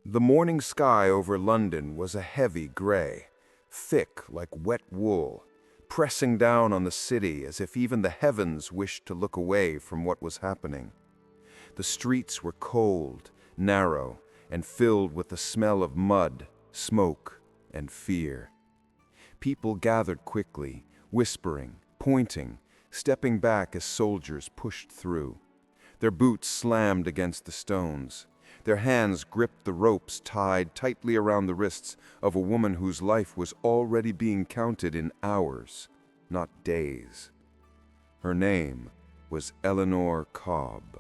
The morning sky over London was a heavy gray, thick like wet wool, pressing down on the city as if even the heavens wished to look away from what was happening. The streets were cold, narrow, and filled with the smell of mud, smoke, and fear. People gathered quickly, whispering, pointing, stepping back as soldiers pushed through. Their boots slammed against the stones. Their hands gripped the ropes tied tightly around the wrists of a woman whose life was already being counted in hours, not days. Her name was Eleanor Cobb.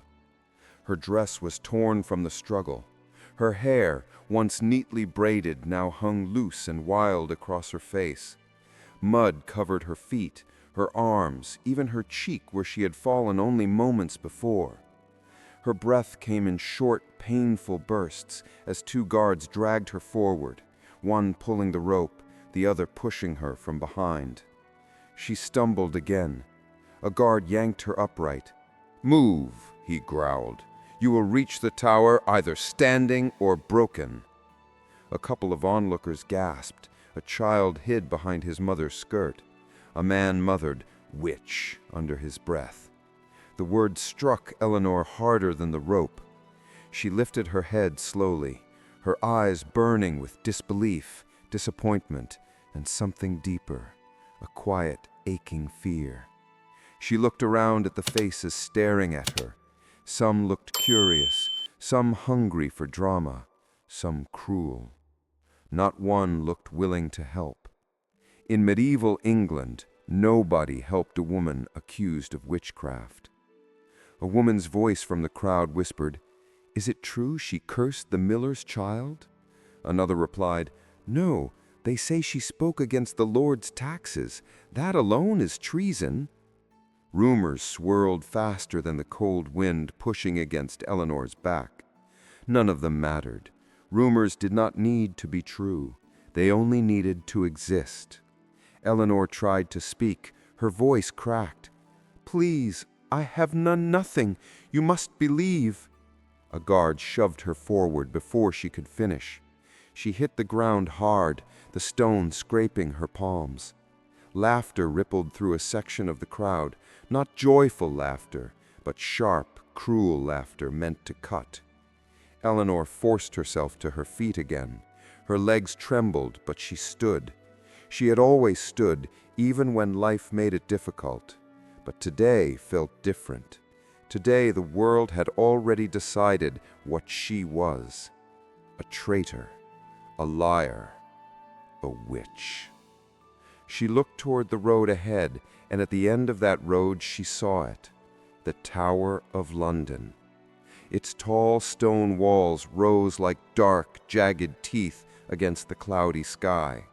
Her dress was torn from the struggle. Her hair, once neatly braided, now hung loose and wild across her face. Mud covered her feet, her arms, even her cheek where she had fallen only moments before. Her breath came in short, painful bursts as two guards dragged her forward, one pulling the rope, the other pushing her from behind. She stumbled again. A guard yanked her upright. "Move," he growled. "You will reach the tower either standing or broken." A couple of onlookers gasped. A child hid behind his mother's skirt. A man muttered, "Witch," under his breath. The word struck Eleanor harder than the rope. She lifted her head slowly, her eyes burning with disbelief, disappointment, and something deeper, a quiet, aching fear. She looked around at the faces staring at her. Some looked curious, some hungry for drama, some cruel. Not one looked willing to help. In medieval England, nobody helped a woman accused of witchcraft. A woman's voice from the crowd whispered, "Is it true she cursed the miller's child?" Another replied, "No, they say she spoke against the Lord's taxes. That alone is treason." Rumors swirled faster than the cold wind pushing against Eleanor's back. None of them mattered. Rumors did not need to be true. They only needed to exist. Eleanor tried to speak. Her voice cracked. "Please, I have nothing. You must believe." A guard shoved her forward before she could finish. She hit the ground hard, the stone scraping her palms. Laughter rippled through a section of the crowd, not joyful laughter, but sharp, cruel laughter meant to cut. Eleanor forced herself to her feet again. Her legs trembled, but she stood. She had always stood, even when life made it difficult. But today felt different. Today the world had already decided what she was. A traitor, a liar, a witch. She looked toward the road ahead, and at the end of that road she saw it, the Tower of London. Its tall stone walls rose like dark, jagged teeth against the cloudy sky.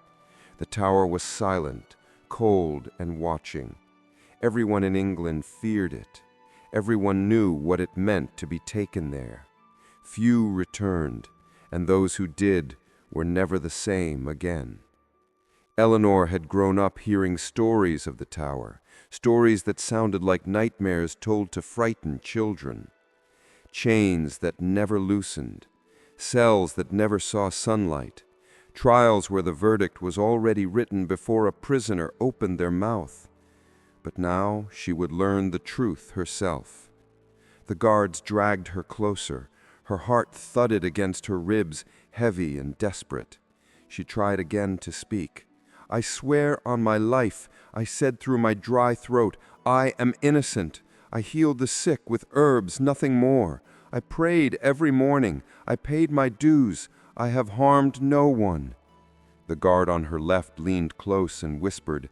The tower was silent, cold, and watching. Everyone in England feared it. Everyone knew what it meant to be taken there. Few returned, and those who did were never the same again. Eleanor had grown up hearing stories of the tower, stories that sounded like nightmares told to frighten children. Chains that never loosened, cells that never saw sunlight, trials where the verdict was already written before a prisoner opened their mouth. But now she would learn the truth herself. The guards dragged her closer. Her heart thudded against her ribs, heavy and desperate. She tried again to speak. "I swear on my life," I said through my dry throat, "I am innocent. I healed the sick with herbs, nothing more. I prayed every morning. I paid my dues. I have harmed no one." The guard on her left leaned close and whispered,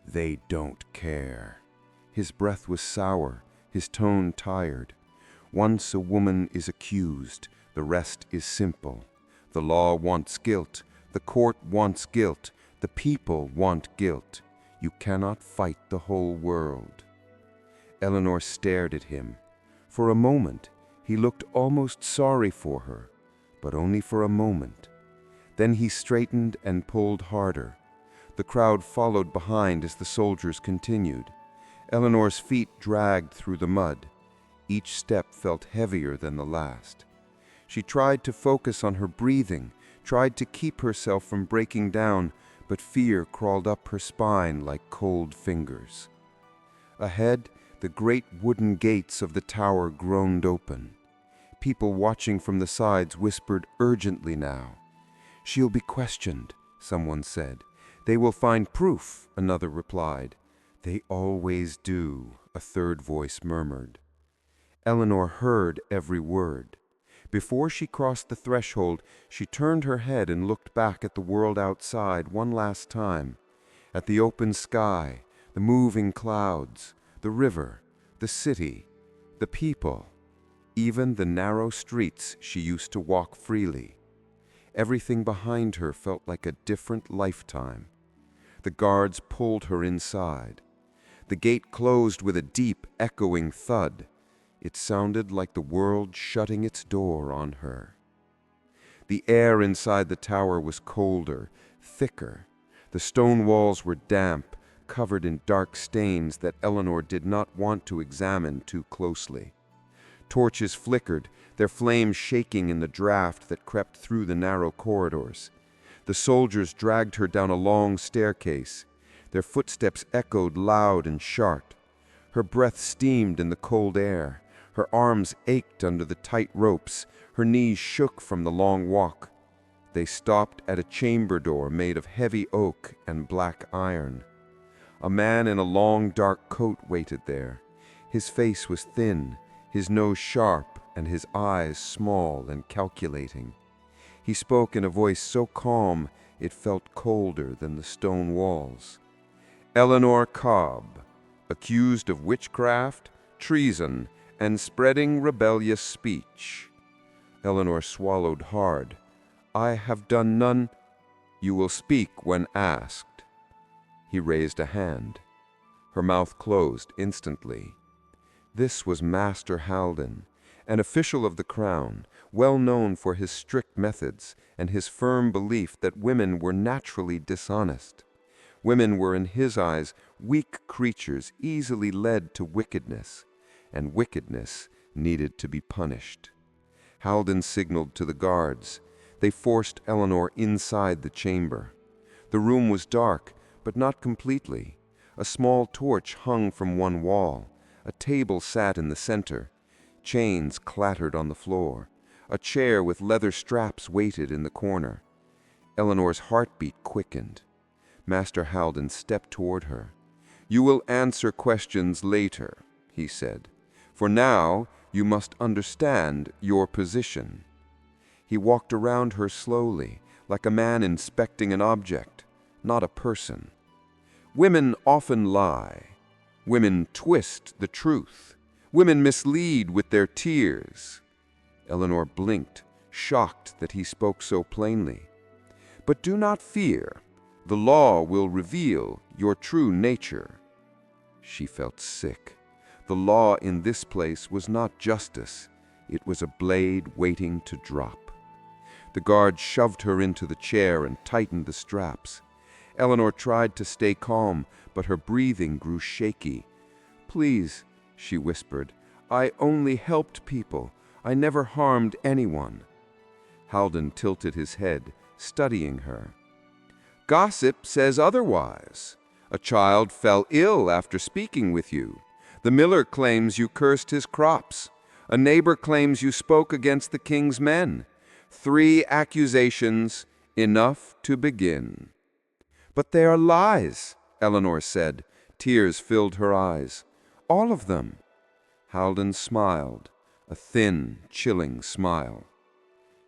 "They don't care." His breath was sour, his tone tired. Once a woman is accused, the rest is simple. The law wants guilt, the court wants guilt, the people want guilt. You cannot fight the whole world. Eleanor stared at him. For a moment, he looked almost sorry for her, but only for a moment. Then he straightened and pulled harder. The crowd followed behind as the soldiers continued. Eleanor's feet dragged through the mud. Each step felt heavier than the last. She tried to focus on her breathing, tried to keep herself from breaking down, but fear crawled up her spine like cold fingers. Ahead, the great wooden gates of the tower groaned open. People watching from the sides whispered urgently now. "She'll be questioned," someone said. "They will find proof," another replied. "They always do," a third voice murmured. Eleanor heard every word. Before she crossed the threshold, she turned her head and looked back at the world outside one last time, at the open sky, the moving clouds, the river, the city, the people, even the narrow streets she used to walk freely. Everything behind her felt like a different lifetime. The guards pulled her inside. The gate closed with a deep, echoing thud. It sounded like the world shutting its door on her. The air inside the tower was colder, thicker. The stone walls were damp, covered in dark stains that Eleanor did not want to examine too closely. Torches flickered, their flames shaking in the draft that crept through the narrow corridors. The soldiers dragged her down a long staircase. Their footsteps echoed loud and sharp. Her breath steamed in the cold air. Her arms ached under the tight ropes. Her knees shook from the long walk. They stopped at a chamber door made of heavy oak and black iron. A man in a long dark coat waited there. His face was thin, his nose sharp, and his eyes small and calculating. He spoke in a voice so calm it felt colder than the stone walls. "Eleanor Cobb, accused of witchcraft, treason, and spreading rebellious speech." Eleanor swallowed hard. "I have done none." "You will speak when asked." He raised a hand. Her mouth closed instantly. This was Master Halden, an official of the crown, well known for his strict methods and his firm belief that women were naturally dishonest. Women were in his eyes weak creatures easily led to wickedness, and wickedness needed to be punished. Halden signaled to the guards. They forced Eleanor inside the chamber. The room was dark, but not completely. A small torch hung from one wall. A table sat in the center. Chains clattered on the floor. A chair with leather straps waited in the corner. Eleanor's heartbeat quickened. Master Halden stepped toward her. "You will answer questions later," he said. "For now, you must understand your position." He walked around her slowly, like a man inspecting an object, not a person. "Women often lie. Women twist the truth. Women mislead with their tears." Eleanor blinked, shocked that he spoke so plainly. "But do not fear. The law will reveal your true nature." She felt sick. The law in this place was not justice. It was a blade waiting to drop. The guard shoved her into the chair and tightened the straps. Eleanor tried to stay calm, but her breathing grew shaky. "Please," she whispered, "I only helped people. I never harmed anyone." Halden tilted his head, studying her. "Gossip says otherwise. A child fell ill after speaking with you. The miller claims you cursed his crops. A neighbor claims you spoke against the king's men. 3 accusations, enough to begin." "But they are lies," Eleanor said. Tears filled her eyes. "All of them." Halden smiled, a thin, chilling smile.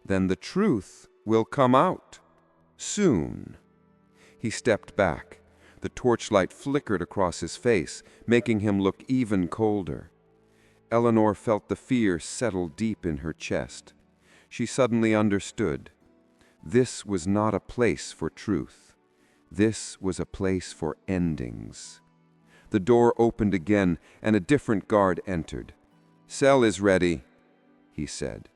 "Then the truth will come out. Soon." He stepped back. The torchlight flickered across his face, making him look even colder. Eleanor felt the fear settle deep in her chest. She suddenly understood. This was not a place for truth. This was a place for endings. The door opened again, and a different guard entered. "Cell is ready," he said.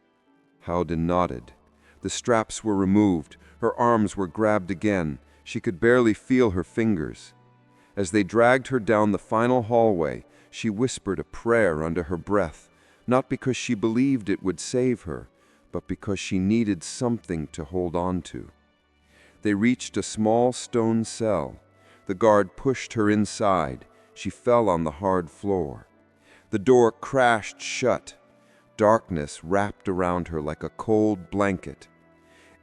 Halden nodded. The straps were removed. Her arms were grabbed again. She could barely feel her fingers. As they dragged her down the final hallway, she whispered a prayer under her breath, not because she believed it would save her, but because she needed something to hold on to. They reached a small stone cell. The guard pushed her inside. She fell on the hard floor. The door crashed shut. Darkness wrapped around her like a cold blanket.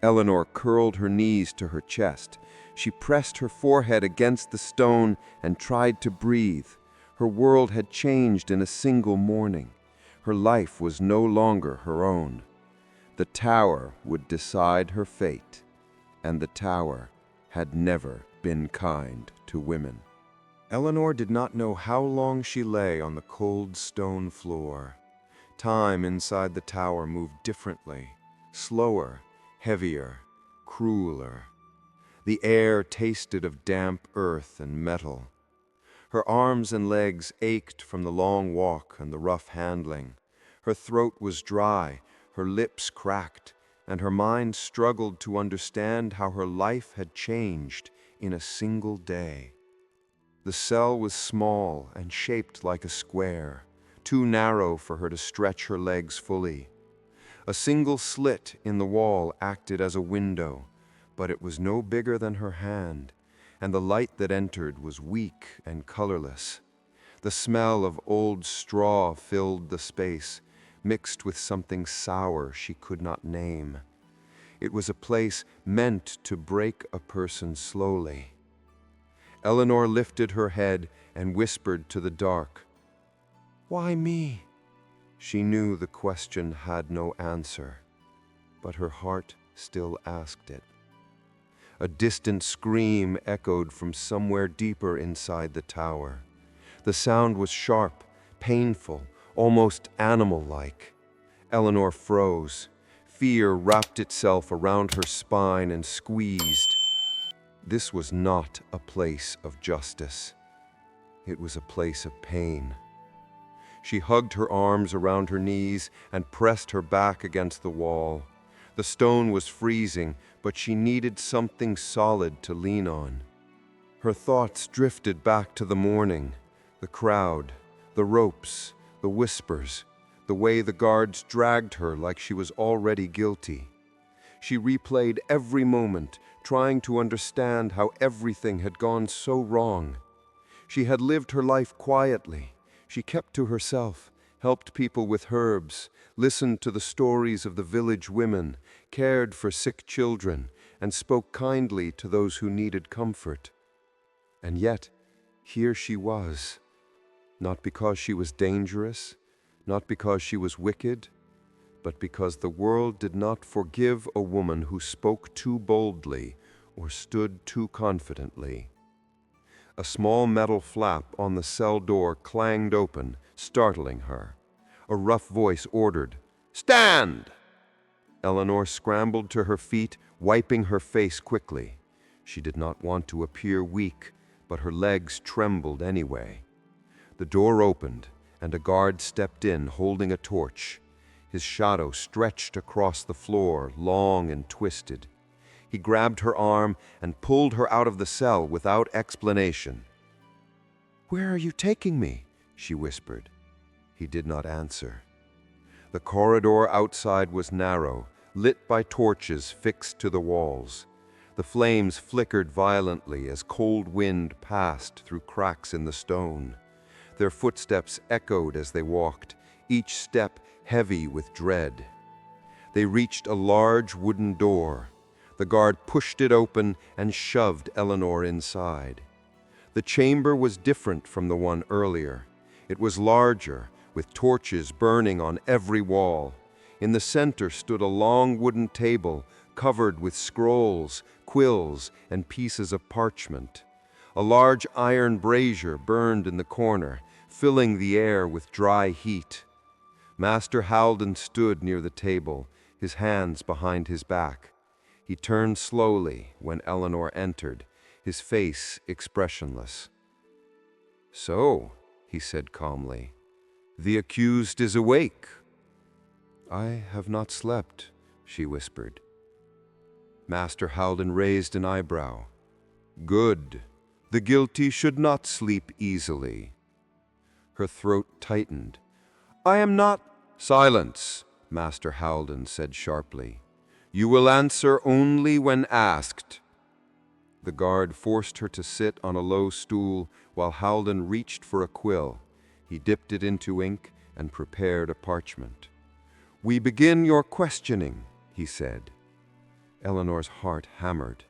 Eleanor curled her knees to her chest. She pressed her forehead against the stone and tried to breathe. Her world had changed in a single morning. Her life was no longer her own. The tower would decide her fate, and the tower had never been kind to women. Eleanor did not know how long she lay on the cold stone floor. Time inside the tower moved differently, slower, heavier, crueler. The air tasted of damp earth and metal. Her arms and legs ached from the long walk and the rough handling. Her throat was dry, her lips cracked, and her mind struggled to understand how her life had changed in a single day. The cell was small and shaped like a square, too narrow for her to stretch her legs fully. A single slit in the wall acted as a window, but it was no bigger than her hand, and the light that entered was weak and colorless. The smell of old straw filled the space, mixed with something sour she could not name. It was a place meant to break a person slowly. Eleanor lifted her head and whispered to the dark, "Why me?" She knew the question had no answer, but her heart still asked it. A distant scream echoed from somewhere deeper inside the tower. The sound was sharp, painful, almost animal-like. Eleanor froze. Fear wrapped itself around her spine and squeezed. This was not a place of justice. It was a place of pain. She hugged her arms around her knees and pressed her back against the wall. The stone was freezing, but she needed something solid to lean on. Her thoughts drifted back to the morning, the crowd, the ropes, the whispers, the way the guards dragged her like she was already guilty. She replayed every moment, trying to understand how everything had gone so wrong. She had lived her life quietly. She kept to herself, helped people with herbs, listened to the stories of the village women, cared for sick children, and spoke kindly to those who needed comfort. And yet, here she was, not because she was dangerous, not because she was wicked, but because the world did not forgive a woman who spoke too boldly or stood too confidently. A small metal flap on the cell door clanged open, startling her. A rough voice ordered, "Stand!" Eleanor scrambled to her feet, wiping her face quickly. She did not want to appear weak, but her legs trembled anyway. The door opened, and a guard stepped in, holding a torch. His shadow stretched across the floor, long and twisted. He grabbed her arm and pulled her out of the cell without explanation. "Where are you taking me?" she whispered. He did not answer. The corridor outside was narrow, lit by torches fixed to the walls. The flames flickered violently as cold wind passed through cracks in the stone. Their footsteps echoed as they walked, each step heavy with dread. They reached a large wooden door. The guard pushed it open and shoved Eleanor inside. The chamber was different from the one earlier. It was larger, with torches burning on every wall. In the center stood a long wooden table covered with scrolls, quills, and pieces of parchment. A large iron brazier burned in the corner, filling the air with dry heat. Master Halden stood near the table, his hands behind his back. He turned slowly when Eleanor entered, his face expressionless. "So," he said calmly, "the accused is awake." "I have not slept," she whispered. Master Halden raised an eyebrow. "Good. The guilty should not sleep easily." Her throat tightened. "I am not—" "Silence! Master Haldon said sharply. "You will answer only when asked." The guard forced her to sit on a low stool while Haldon reached for a quill. He dipped it into ink and prepared a parchment. "We begin your questioning," he said. Eleanor's heart hammered.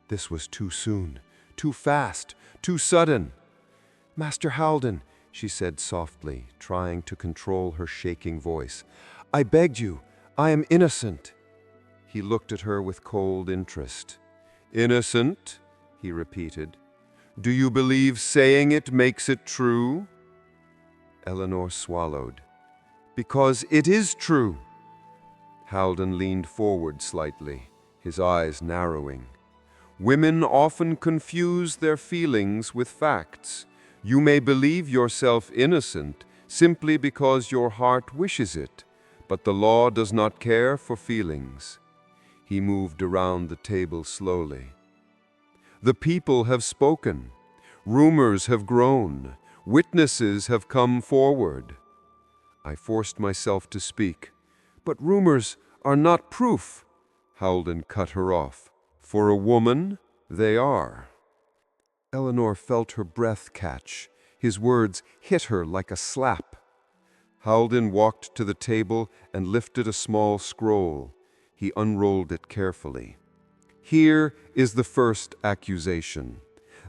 This was too soon, too fast, too sudden. "Master Haldon," she said softly, trying to control her shaking voice, "I begged you. I am innocent." He looked at her with cold interest. "Innocent?" he repeated. "Do you believe saying it makes it true?" Eleanor swallowed. "Because it is true." Haldon leaned forward slightly, his eyes narrowing. "Women often confuse their feelings with facts. You may believe yourself innocent simply because your heart wishes it, but the law does not care for feelings." He moved around the table slowly. "The people have spoken. Rumors have grown. Witnesses have come forward." I forced myself to speak. "But rumors are not proof." Haldon cut her off. "For a woman, they are." Eleanor felt her breath catch. His words hit her like a slap. Haldon walked to the table and lifted a small scroll. He unrolled it carefully. "Here is the first accusation.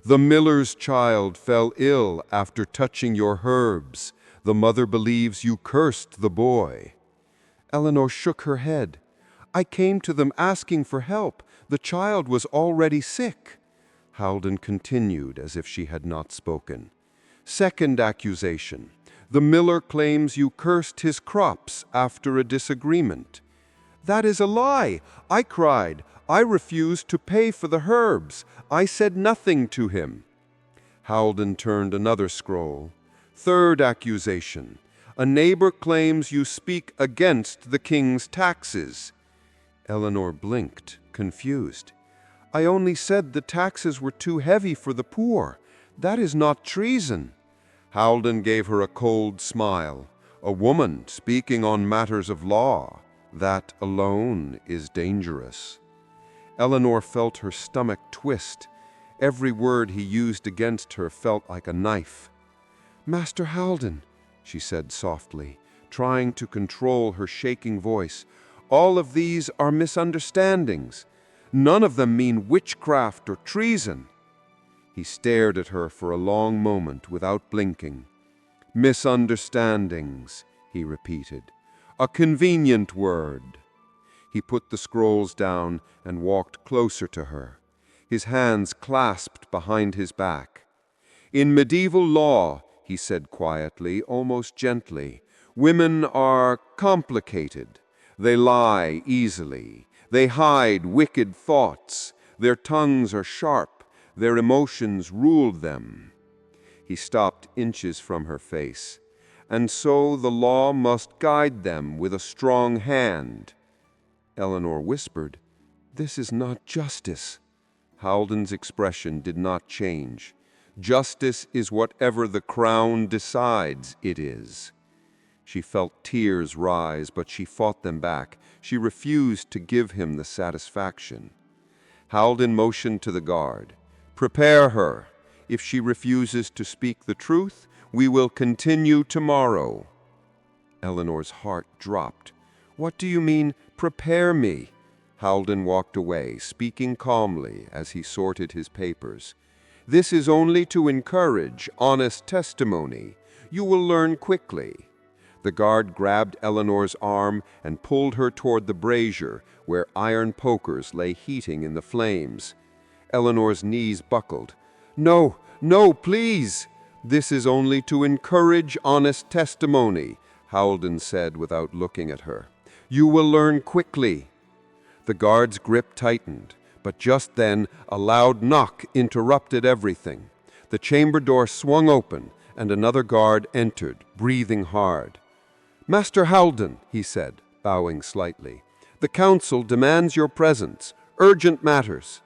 The miller's child fell ill after touching your herbs. The mother believes you cursed the boy." Eleanor shook her head. "I came to them asking for help. The child was already sick." Haldon continued as if she had not spoken. "Second accusation. The miller claims you cursed his crops after a disagreement." "That is a lie," I cried. "I refused to pay for the herbs. I said nothing to him." Haldon turned another scroll. "Third accusation. A neighbor claims you speak against the king's taxes." Eleanor blinked, confused. "I only said the taxes were too heavy for the poor. That is not treason." Haldon gave her a cold smile. "A woman speaking on matters of law. That alone is dangerous." Eleanor felt her stomach twist. Every word he used against her felt like a knife. "Master Haldon," she said softly, trying to control her shaking voice, "all of these are misunderstandings. None of them mean witchcraft or treason." He stared at her for a long moment without blinking. "Misunderstandings," he repeated. "A convenient word." He put the scrolls down and walked closer to her, his hands clasped behind his back. "In medieval law," he said quietly, almost gently, "women are complicated. They lie easily. They hide wicked thoughts. Their tongues are sharp. Their emotions rule them." He stopped inches from her face. "And so the law must guide them with a strong hand." Eleanor whispered, "This is not justice." Haldon's expression did not change. "Justice is whatever the crown decides it is." She felt tears rise, but she fought them back. She refused to give him the satisfaction. Haldon motioned to the guard. "Prepare her. If she refuses to speak the truth, we will continue tomorrow." Eleanor's heart dropped. "What do you mean, prepare me?" Haldon walked away, speaking calmly as he sorted his papers. "This is only to encourage honest testimony. You will learn quickly." The guard grabbed Eleanor's arm and pulled her toward the brazier, where iron pokers lay heating in the flames. Eleanor's knees buckled. "No, no, please!" "This is only to encourage honest testimony," Haldon said without looking at her. "You will learn quickly." The guard's grip tightened, but just then a loud knock interrupted everything. The chamber door swung open, and another guard entered, breathing hard. "Master Haldon," he said, bowing slightly, "the council demands your presence. Urgent matters."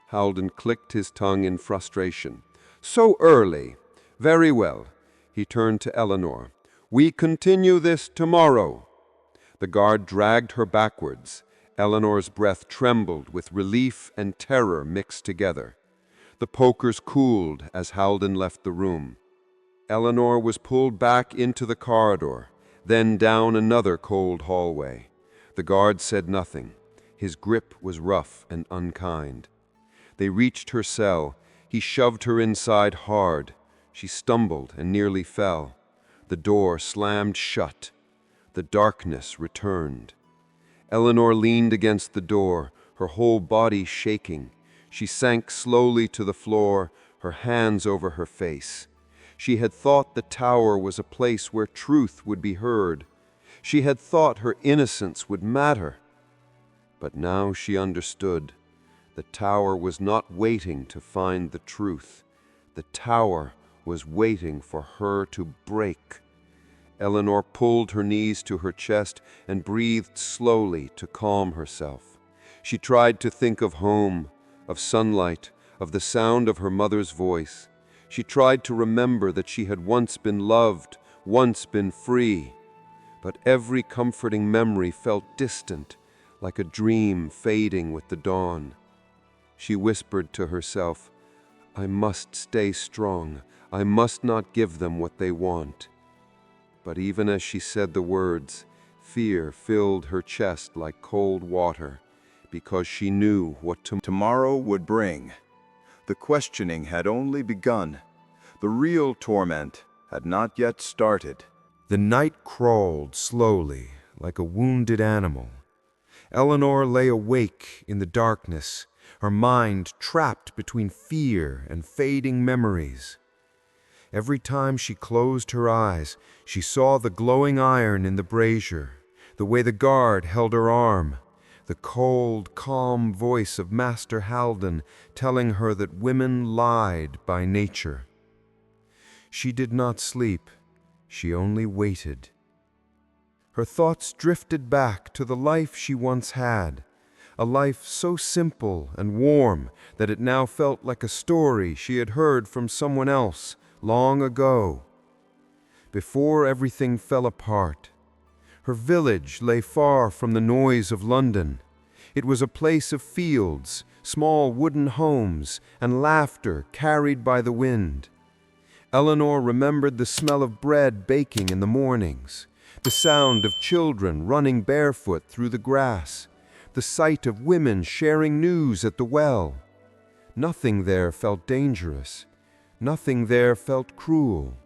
Haldon clicked his tongue in frustration. "So early. Very well." He turned to Eleanor. "We continue this tomorrow." The guard dragged her backwards. Eleanor's breath trembled with relief and terror mixed together. The pokers cooled as Haldon left the room. Eleanor was pulled back into the corridor, then down another cold hallway. The guard said nothing. His grip was rough and unkind. They reached her cell. He shoved her inside hard. She stumbled and nearly fell. The door slammed shut. The darkness returned. Eleanor leaned against the door, her whole body shaking. She sank slowly to the floor, her hands over her face. She had thought the tower was a place where truth would be heard. She had thought her innocence would matter. But now she understood. The tower was not waiting to find the truth. The tower was waiting for her to break. Eleanor pulled her knees to her chest and breathed slowly to calm herself. She tried to think of home, of sunlight, of the sound of her mother's voice. She tried to remember that she had once been loved, once been free. But every comforting memory felt distant, like a dream fading with the dawn. She whispered to herself, "I must stay strong. I must not give them what they want." But even as she said the words, fear filled her chest like cold water, because she knew what Tomorrow would bring. The questioning had only begun. The real torment had not yet started. The night crawled slowly, like a wounded animal. Eleanor lay awake in the darkness, her mind trapped between fear and fading memories. Every time she closed her eyes, she saw the glowing iron in the brazier, the way the guard held her arm, the cold, calm voice of Master Haldon telling her that women lied by nature. She did not sleep, she only waited. Her thoughts drifted back to the life she once had, a life so simple and warm that it now felt like a story she had heard from someone else long ago. Before everything fell apart, her village lay far from the noise of London. It was a place of fields, small wooden homes, and laughter carried by the wind. Eleanor remembered the smell of bread baking in the mornings, the sound of children running barefoot through the grass, the sight of women sharing news at the well. Nothing there felt dangerous. Nothing there felt cruel.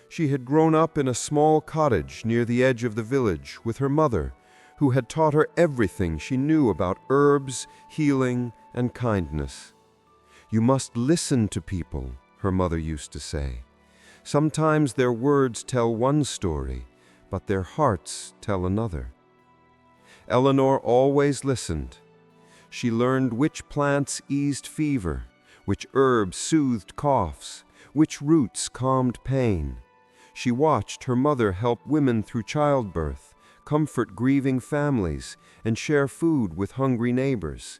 She had grown up in a small cottage near the edge of the village with her mother, who had taught her everything she knew about herbs, healing, and kindness. "You must listen to people," her mother used to say. "Sometimes their words tell one story, but their hearts tell another." Eleanor always listened. She learned which plants eased fever, which herbs soothed coughs, which roots calmed pain. She watched her mother help women through childbirth, comfort grieving families, and share food with hungry neighbors.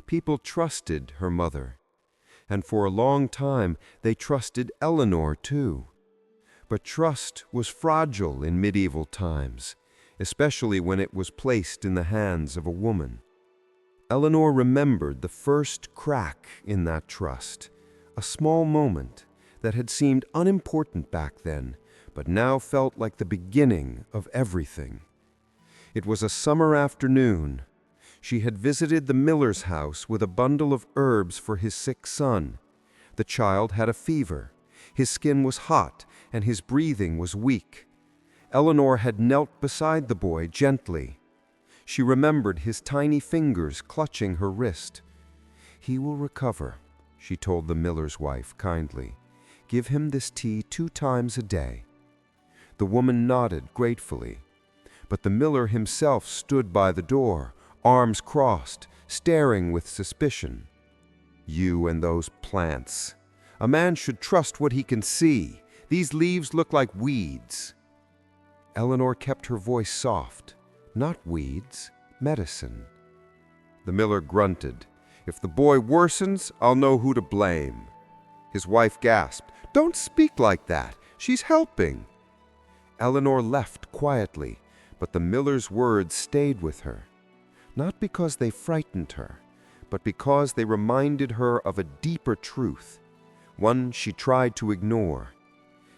People trusted her mother, and for a long time they trusted Eleanor too. But trust was fragile in medieval times, especially when it was placed in the hands of a woman. Eleanor remembered the first crack in that trust, a small moment that had seemed unimportant back then, but now felt like the beginning of everything. It was a summer afternoon. She had visited the miller's house with a bundle of herbs for his sick son. The child had a fever. His skin was hot, and his breathing was weak. Eleanor had knelt beside the boy gently. She remembered his tiny fingers clutching her wrist. "He will recover," she told the miller's wife kindly. "Give him this tea 2 times a day." The woman nodded gratefully, but the miller himself stood by the door, arms crossed, staring with suspicion. "You and those plants. A man should trust what he can see. These leaves look like weeds." Eleanor kept her voice soft. "Not weeds, medicine." The miller grunted. "If the boy worsens, I'll know who to blame." His wife gasped. "Don't speak like that. She's helping." Eleanor left quietly, But the miller's words stayed with her, not because they frightened her, but because they reminded her of a deeper truth, one she tried to ignore.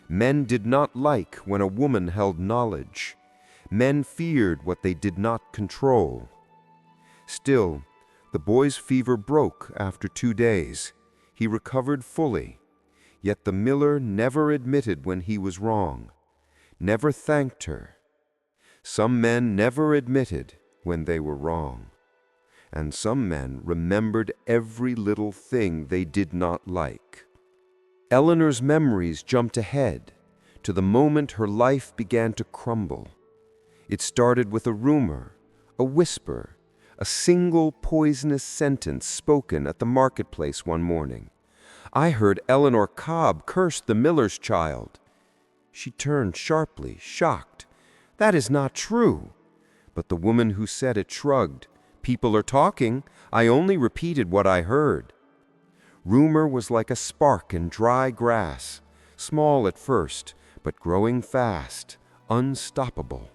Men did not like when a woman held knowledge. Men feared what they did not control. Still, the boy's fever broke after 2 days. He recovered fully. Yet the miller never admitted when he was wrong, never thanked her. Some men never admitted when they were wrong, and some men remembered every little thing they did not like. Eleanor's memories jumped ahead to the moment her life began to crumble. It started with a rumor, a whisper, a single poisonous sentence spoken at the marketplace one morning. I heard Eleanor Cobb curse the miller's child. She turned sharply, shocked. That is not true. But the woman who said it shrugged. People are talking. I only repeated what I heard. Rumor was like a spark in dry grass, small at first, but growing fast, unstoppable.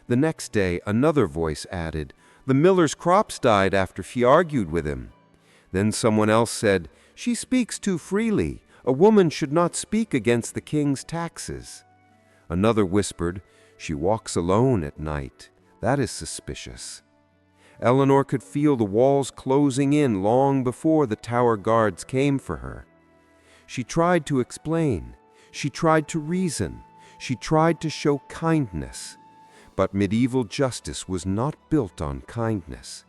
The next day, another voice added, the miller's crops died after she argued with him. Then someone else said, she speaks too freely. A woman should not speak against the king's taxes. Another whispered, she walks alone at night. That is suspicious. Eleanor could feel the walls closing in long before the tower guards came for her. She tried to explain. She tried to reason. She tried to show kindness. But medieval justice was not built on kindness.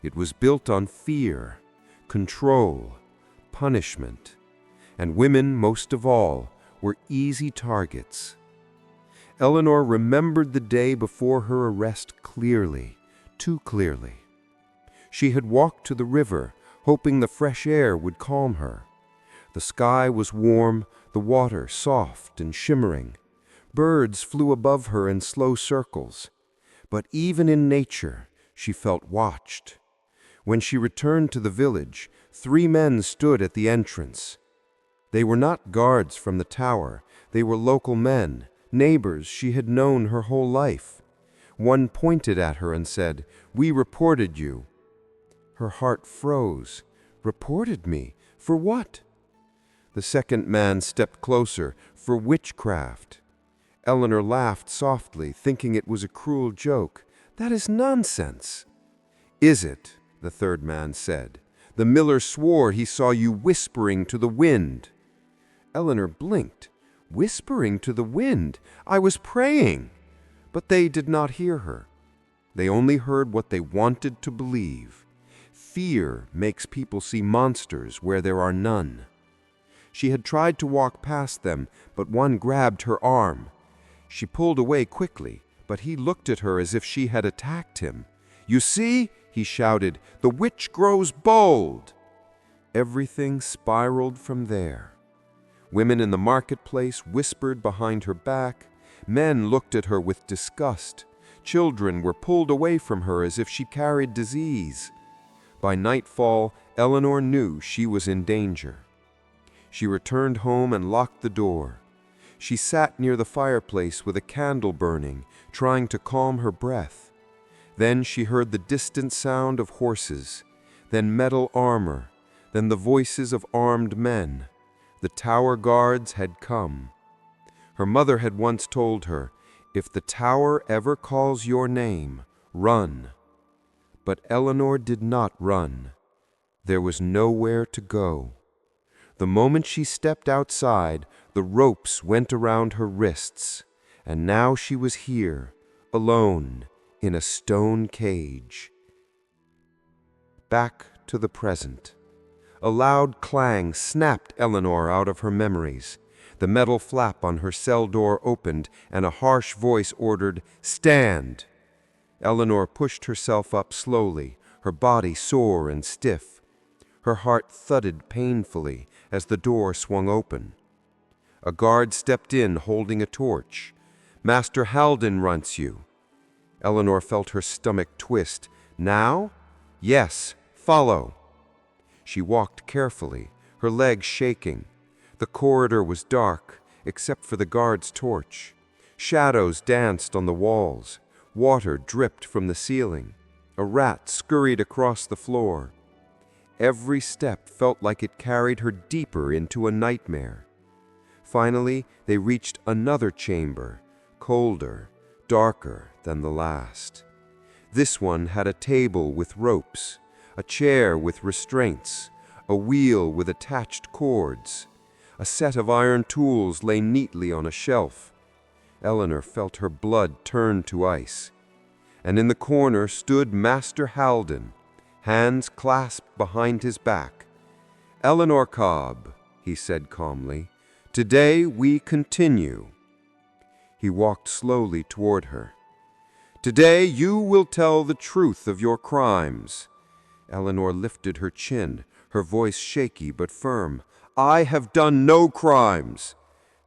It was built on fear, control, punishment, and women, most of all, were easy targets. Eleanor remembered the day before her arrest clearly, too clearly. She had walked to the river, hoping the fresh air would calm her. The sky was warm, the water soft and shimmering. Birds flew above her in slow circles. But even in nature, she felt watched. When she returned to the village, 3 men stood at the entrance. They were not guards from the tower. They were local men, neighbors she had known her whole life. One pointed at her and said, "We reported you." Her heart froze. Reported me? For what? The second man stepped closer. For witchcraft. Eleanor laughed softly, thinking it was a cruel joke. That is nonsense. Is it? The third man said. The miller swore he saw you whispering to the wind. Eleanor blinked. Whispering to the wind? I was praying. But they did not hear her. They only heard what they wanted to believe. Fear makes people see monsters where there are none. She had tried to walk past them, but one grabbed her arm. She pulled away quickly, but he looked at her as if she had attacked him. You see, he shouted, the witch grows bold. Everything spiraled from there. Women in the marketplace whispered behind her back. Men looked at her with disgust. Children were pulled away from her as if she carried disease. By nightfall, Eleanor knew she was in danger. She returned home and locked the door. She sat near the fireplace with a candle burning, trying to calm her breath. Then she heard the distant sound of horses, then metal armor, then the voices of armed men. The tower guards had come. Her mother had once told her, if the tower ever calls your name, run. But Eleanor did not run. There was nowhere to go. The moment she stepped outside, the ropes went around her wrists, and now she was here, alone, in a stone cage. Back to the present. A loud clang snapped Eleanor out of her memories. The metal flap on her cell door opened, and a harsh voice ordered, "Stand!" Eleanor pushed herself up slowly, her body sore and stiff. Her heart thudded painfully as the door swung open. A guard stepped in holding a torch. "Master Halden wants you." Eleanor felt her stomach twist. "Now?" "Yes, follow." She walked carefully, her legs shaking. The corridor was dark, except for the guard's torch. Shadows danced on the walls. Water dripped from the ceiling. A rat scurried across the floor. Every step felt like it carried her deeper into a nightmare. Finally, they reached another chamber, colder, darker than the last. This one had a table with ropes, a chair with restraints, a wheel with attached cords. A set of iron tools lay neatly on a shelf. Eleanor felt her blood turn to ice. And in the corner stood Master Halden, hands clasped behind his back. "Eleanor Cobb," he said calmly, "today we continue." He walked slowly toward her. "Today you will tell the truth of your crimes." Eleanor lifted her chin, her voice shaky but firm. "I have done no crimes."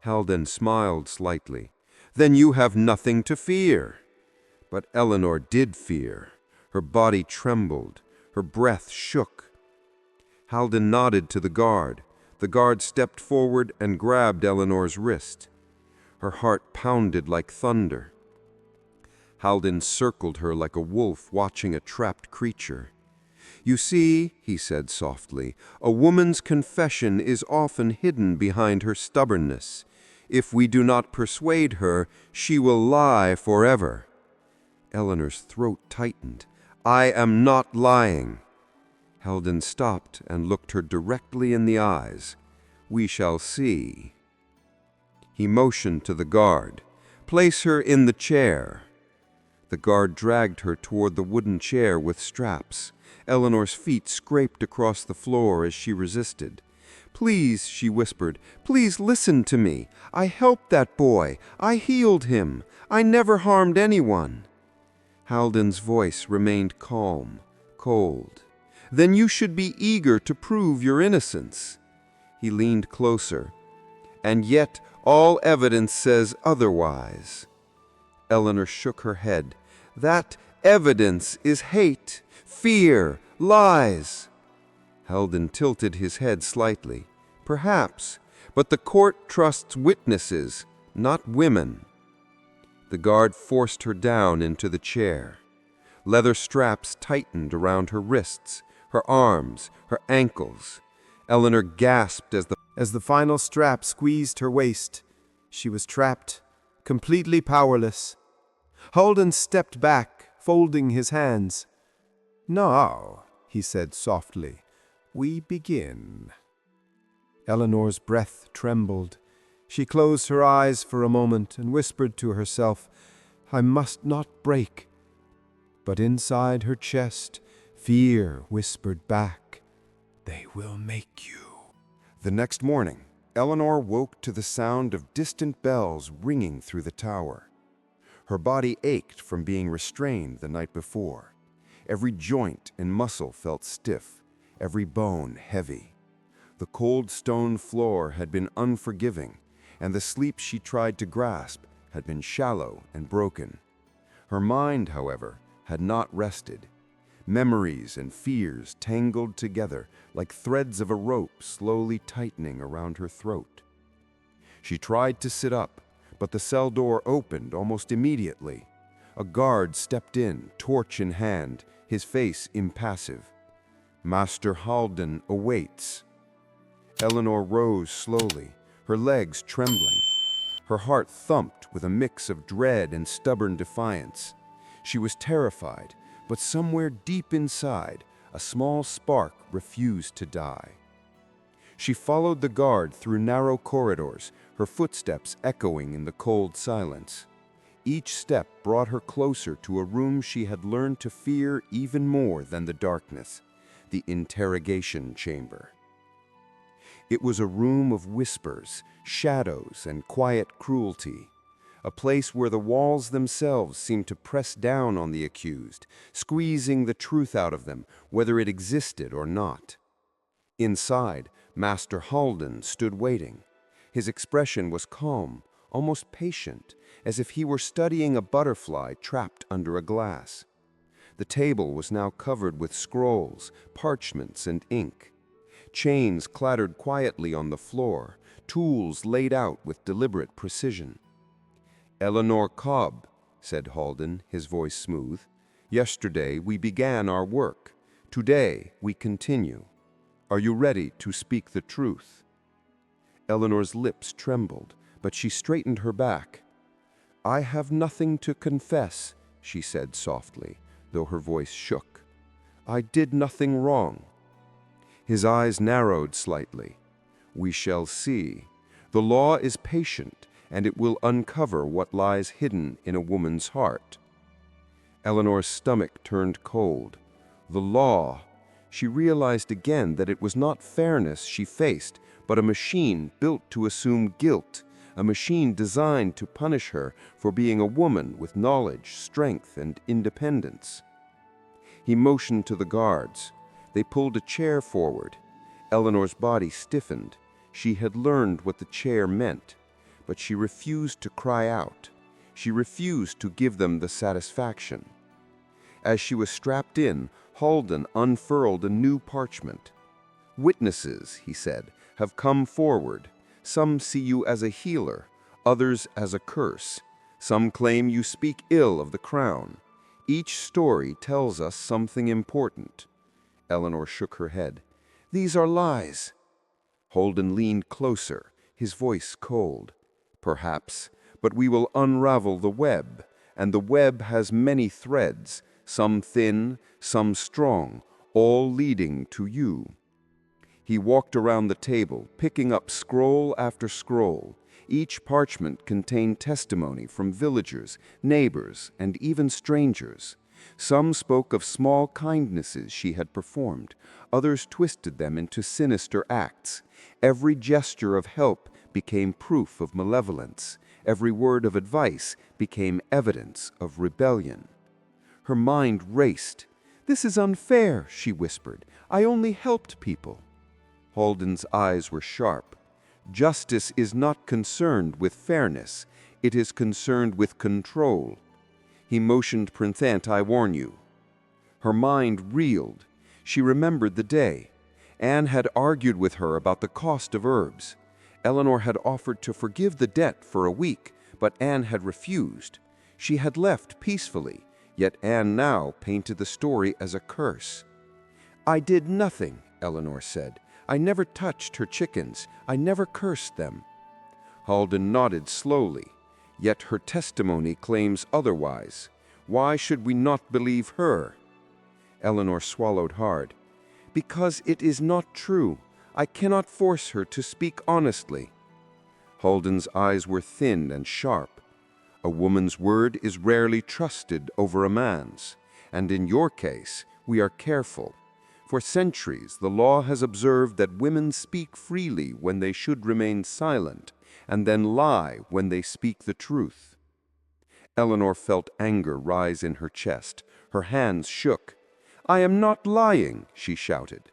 Halden smiled slightly. "Then you have nothing to fear." But Eleanor did fear. Her body trembled. Her breath shook. Halden nodded to the guard. The guard stepped forward and grabbed Eleanor's wrist. Her heart pounded like thunder. Halden circled her like a wolf watching a trapped creature. "You see," he said softly, "a woman's confession is often hidden behind her stubbornness. If we do not persuade her, she will lie forever." Eleanor's throat tightened. "I am not lying." Halden stopped and looked her directly in the eyes. "We shall see." He motioned to the guard. "Place her in the chair." The guard dragged her toward the wooden chair with straps. Eleanor's feet scraped across the floor as she resisted. "Please," she whispered, "please listen to me. I helped that boy. I healed him. I never harmed anyone." Halden's voice remained calm, cold. "Then you should be eager to prove your innocence." He leaned closer. "And yet all evidence says otherwise." Eleanor shook her head. "That evidence is hate, fear, lies." Halden tilted his head slightly. "Perhaps, but the court trusts witnesses, not women." The guard forced her down into the chair. Leather straps tightened around her wrists, her arms, her ankles. Eleanor gasped as the final strap squeezed her waist. She was trapped, completely powerless. Halden stepped back, folding his hands. "Now," he said softly, "we begin." Eleanor's breath trembled. She closed her eyes for a moment and whispered to herself, "I must not break." But inside her chest, fear whispered back, "They will make you." The next morning, Eleanor woke to the sound of distant bells ringing through the tower. Her body ached from being restrained the night before. Every joint and muscle felt stiff, every bone heavy. The cold stone floor had been unforgiving, and the sleep she tried to grasp had been shallow and broken. Her mind, however, had not rested. Memories and fears tangled together like threads of a rope slowly tightening around her throat. She tried to sit up, but the cell door opened almost immediately. A guard stepped in, torch in hand, his face impassive. "Master Halden awaits." Eleanor rose slowly, her legs trembling. Her heart thumped with a mix of dread and stubborn defiance. She was terrified, but somewhere deep inside, a small spark refused to die. She followed the guard through narrow corridors, her footsteps echoing in the cold silence. Each step brought her closer to a room she had learned to fear even more than the darkness, the interrogation chamber. It was a room of whispers, shadows, and quiet cruelty, a place where the walls themselves seemed to press down on the accused, squeezing the truth out of them, whether it existed or not. Inside, Master Halden stood waiting. His expression was calm, almost patient, as if he were studying a butterfly trapped under a glass. The table was now covered with scrolls, parchments, and ink. Chains clattered quietly on the floor, tools laid out with deliberate precision. "Eleanor Cobb," said Halden, his voice smooth. "Yesterday we began our work. Today we continue. Are you ready to speak the truth?" Eleanor's lips trembled, but she straightened her back. "I have nothing to confess," she said softly, though her voice shook. "I did nothing wrong." His eyes narrowed slightly. "We shall see. The law is patient, and it will uncover what lies hidden in a woman's heart." Eleanor's stomach turned cold. The law. She realized again that it was not fairness she faced, but a machine built to assume guilt, a machine designed to punish her for being a woman with knowledge, strength, and independence. He motioned to the guards. They pulled a chair forward. Eleanor's body stiffened. She had learned what the chair meant, but she refused to cry out. She refused to give them the satisfaction. As she was strapped in, Halden unfurled a new parchment. "Witnesses," he said, "have come forward. Some see you as a healer, others as a curse. Some claim you speak ill of the crown. Each story tells us something important." Eleanor shook her head. "These are lies." Holden leaned closer, his voice cold. "Perhaps, but we will unravel the web, and the web has many threads, some thin, some strong, all leading to you." He walked around the table, picking up scroll after scroll. Each parchment contained testimony from villagers, neighbors, and even strangers. Some spoke of small kindnesses she had performed. Others twisted them into sinister acts. Every gesture of help became proof of malevolence. Every word of advice became evidence of rebellion. Her mind raced. "This is unfair," she whispered. "I only helped people." Halden's eyes were sharp. "Justice is not concerned with fairness. It is concerned with control." He motioned. "Printhant, I warn you." Her mind reeled. She remembered the day. Anne had argued with her about the cost of herbs. Eleanor had offered to forgive the debt for a week, but Anne had refused. She had left peacefully, yet Anne now painted the story as a curse. "I did nothing," Eleanor said. "I never touched her chickens. I never cursed them." Halden nodded slowly. "Yet her testimony claims otherwise. Why should we not believe her?" Eleanor swallowed hard. "Because it is not true. I cannot force her to speak honestly." Halden's eyes were thin and sharp. "A woman's word is rarely trusted over a man's, and in your case, we are careful. For centuries, the law has observed that women speak freely when they should remain silent, and then lie when they speak the truth." Eleanor felt anger rise in her chest. Her hands shook. "I am not lying," she shouted.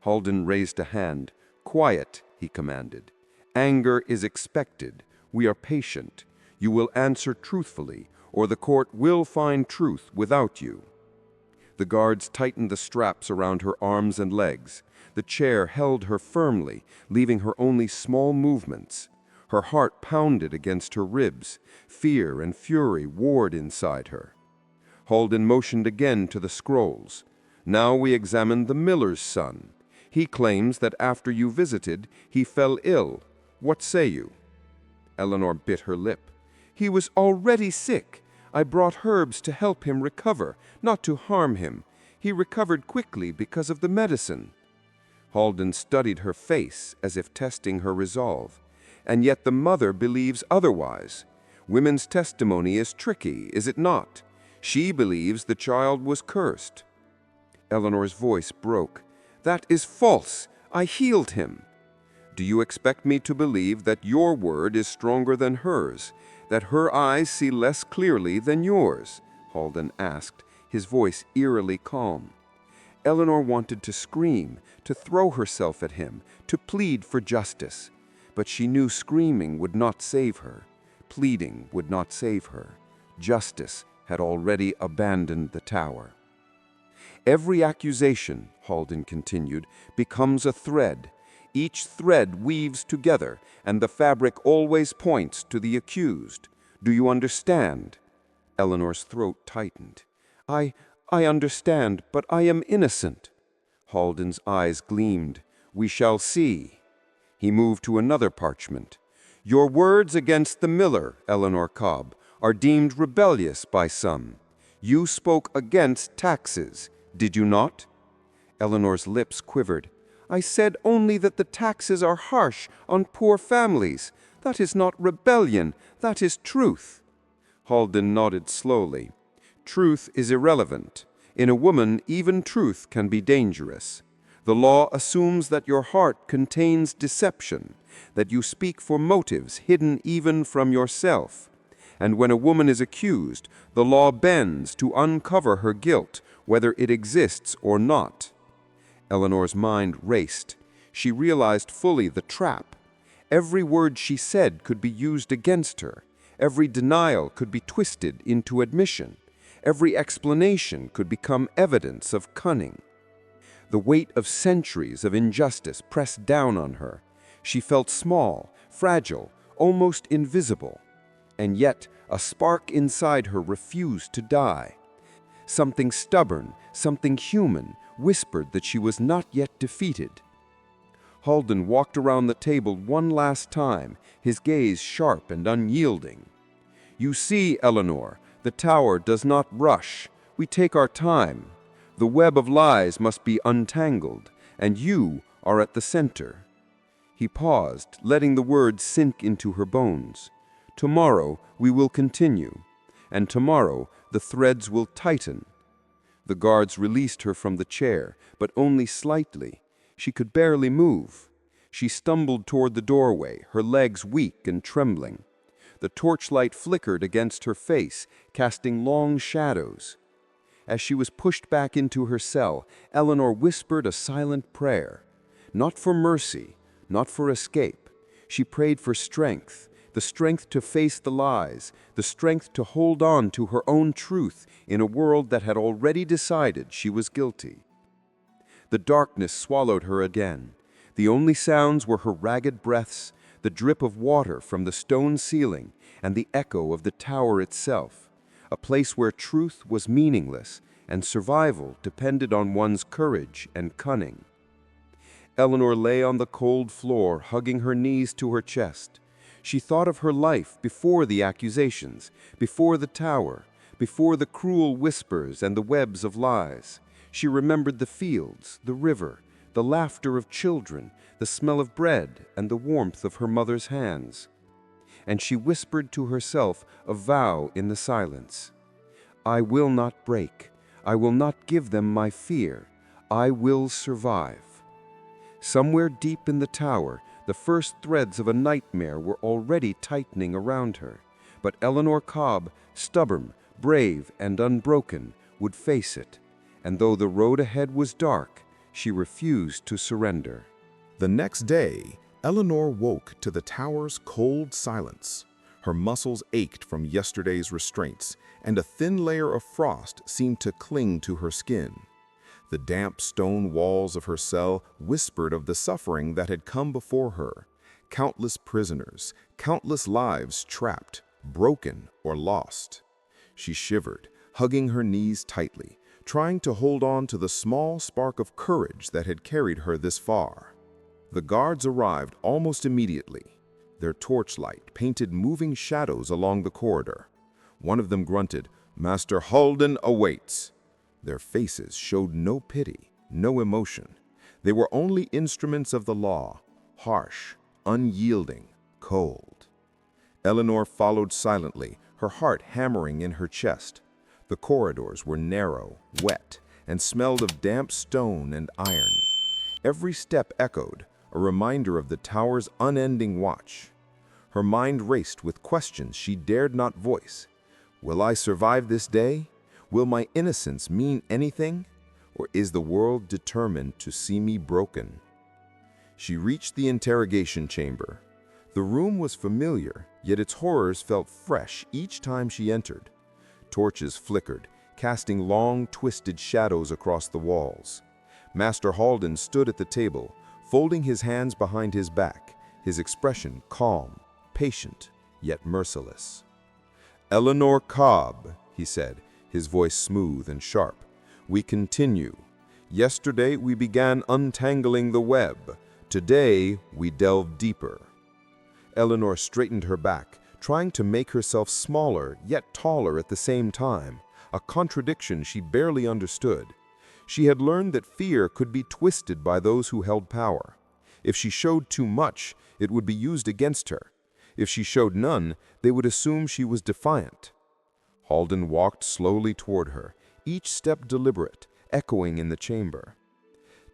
Halden raised a hand. "Quiet," he commanded. "Anger is expected. We are patient. You will answer truthfully, or the court will find truth without you." The guards tightened the straps around her arms and legs. The chair held her firmly, leaving her only small movements. Her heart pounded against her ribs. Fear and fury warred inside her. Halden motioned again to the scrolls. "Now we examine the miller's son. He claims that after you visited, he fell ill. What say you?" Eleanor bit her lip. "He was already sick. I brought herbs to help him recover, not to harm him. He recovered quickly because of the medicine." Halden studied her face as if testing her resolve. "And yet the mother believes otherwise. Women's testimony is tricky, is it not? She believes the child was cursed." Eleanor's voice broke. "That is false. I healed him." "Do you expect me to believe that your word is stronger than hers, that her eyes see less clearly than yours?" Halden asked, his voice eerily calm. Eleanor wanted to scream, to throw herself at him, to plead for justice. But she knew screaming would not save her. Pleading would not save her. Justice had already abandoned the tower. "Every accusation," Halden continued, "becomes a thread. Each thread weaves together, and the fabric always points to the accused. Do you understand?" Eleanor's throat tightened. I understand, but I am innocent." Halden's eyes gleamed. "We shall see." He moved to another parchment. "Your words against the miller, Eleanor Cobb, are deemed rebellious by some. You spoke against taxes, did you not?" Eleanor's lips quivered. "I said only that the taxes are harsh on poor families. That is not rebellion, that is truth." Halden nodded slowly. "Truth is irrelevant. In a woman, even truth can be dangerous. The law assumes that your heart contains deception, that you speak for motives hidden even from yourself. And when a woman is accused, the law bends to uncover her guilt, whether it exists or not." Eleanor's mind raced. She realized fully the trap. Every word she said could be used against her. Every denial could be twisted into admission. Every explanation could become evidence of cunning. The weight of centuries of injustice pressed down on her. She felt small, fragile, almost invisible. And yet, a spark inside her refused to die. Something stubborn, something human, whispered that she was not yet defeated. Halden walked around the table one last time, his gaze sharp and unyielding. "You see, Eleanor, the tower does not rush. We take our time. The web of lies must be untangled, and you are at the center." He paused, letting the words sink into her bones. "Tomorrow we will continue, and tomorrow the threads will tighten." The guards released her from the chair, but only slightly. She could barely move. She stumbled toward the doorway, her legs weak and trembling. The torchlight flickered against her face, casting long shadows. As she was pushed back into her cell, Eleanor whispered a silent prayer. Not for mercy, not for escape. She prayed for strength, the strength to face the lies, the strength to hold on to her own truth in a world that had already decided she was guilty. The darkness swallowed her again. The only sounds were her ragged breaths, the drip of water from the stone ceiling, and the echo of the tower itself, a place where truth was meaningless and survival depended on one's courage and cunning. Eleanor lay on the cold floor, hugging her knees to her chest. She thought of her life before the accusations, before the tower, before the cruel whispers and the webs of lies. She remembered the fields, the river, the laughter of children, the smell of bread, and the warmth of her mother's hands. And she whispered to herself a vow in the silence. "I will not break. I will not give them my fear. I will survive." Somewhere deep in the tower, the first threads of a nightmare were already tightening around her. But Eleanor Cobb, stubborn, brave, and unbroken, would face it. And though the road ahead was dark, she refused to surrender. The next day, Eleanor woke to the tower's cold silence. Her muscles ached from yesterday's restraints, and a thin layer of frost seemed to cling to her skin. The damp stone walls of her cell whispered of the suffering that had come before her. Countless prisoners, countless lives trapped, broken, or lost. She shivered, hugging her knees tightly, trying to hold on to the small spark of courage that had carried her this far. The guards arrived almost immediately. Their torchlight painted moving shadows along the corridor. One of them grunted, "Master Halden awaits." Their faces showed no pity, no emotion. They were only instruments of the law, harsh, unyielding, cold. Eleanor followed silently, her heart hammering in her chest. The corridors were narrow, wet, and smelled of damp stone and iron. Every step echoed, a reminder of the tower's unending watch. Her mind raced with questions she dared not voice. Will I survive this day? Will my innocence mean anything? Or is the world determined to see me broken? She reached the interrogation chamber. The room was familiar, yet its horrors felt fresh each time she entered. Torches flickered, casting long, twisted shadows across the walls. Master Halden stood at the table, folding his hands behind his back, his expression calm, patient, yet merciless. "Eleanor Cobb," he he said, his voice smooth and sharp. "We continue. Yesterday we began untangling the web. Today we delve deeper." Eleanor straightened her back, trying to make herself smaller yet taller at the same time, a contradiction she barely understood. She had learned that fear could be twisted by those who held power. If she showed too much, it would be used against her. If she showed none, they would assume she was defiant. Halden walked slowly toward her, each step deliberate, echoing in the chamber.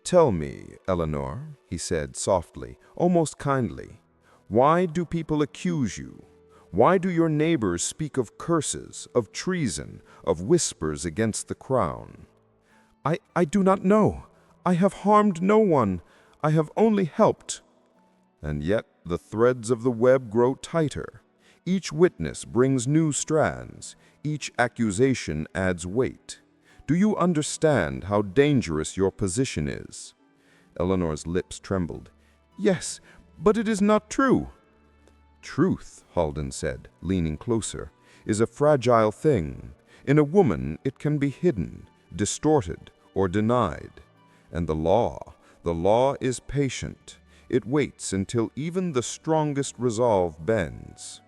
"Tell me, Eleanor," he said softly, almost kindly, "why do people accuse you? Why do your neighbors speak of curses, of treason, of whispers against the crown?" I do not know. I have harmed no one. I have only helped." And yet the threads of the web grow tighter. Each witness brings new strands. Each accusation adds weight. Do you understand how dangerous your position is? Eleanor's lips trembled. "Yes, but it is not true." "Truth," Halden said, leaning closer, "is a fragile thing. In a woman, it can be hidden, distorted, or denied. And the law is patient. It waits until even the strongest resolve bends."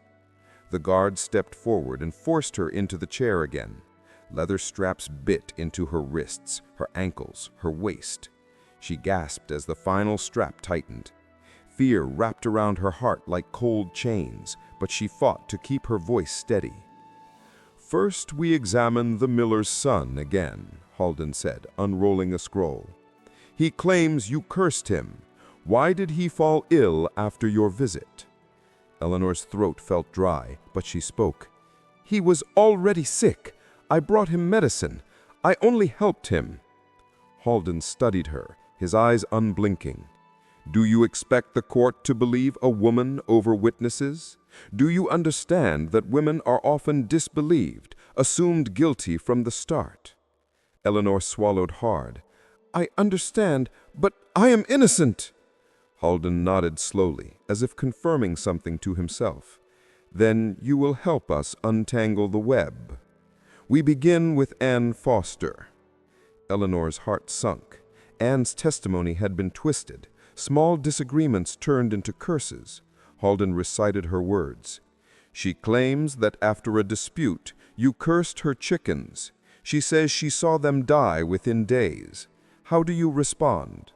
The guard stepped forward and forced her into the chair again. Leather straps bit into her wrists, her ankles, her waist. She gasped as the final strap tightened. Fear wrapped around her heart like cold chains, but she fought to keep her voice steady. "First, we examine the miller's son again," Halden said, unrolling a scroll. "He claims you cursed him. Why did he fall ill after your visit?" Eleanor's throat felt dry, but she spoke. "He was already sick. I brought him medicine. I only helped him." Halden studied her, his eyes unblinking. "Do you expect the court to believe a woman over witnesses? Do you understand that women are often disbelieved, assumed guilty from the start?" Eleanor swallowed hard. "I understand, but I am innocent." Halden nodded slowly, as if confirming something to himself. "Then you will help us untangle the web. We begin with Anne Foster." Eleanor's heart sunk. Anne's testimony had been twisted. Small disagreements turned into curses. Halden recited her words. "She claims that after a dispute, you cursed her chickens. She says she saw them die within days. How do you respond?"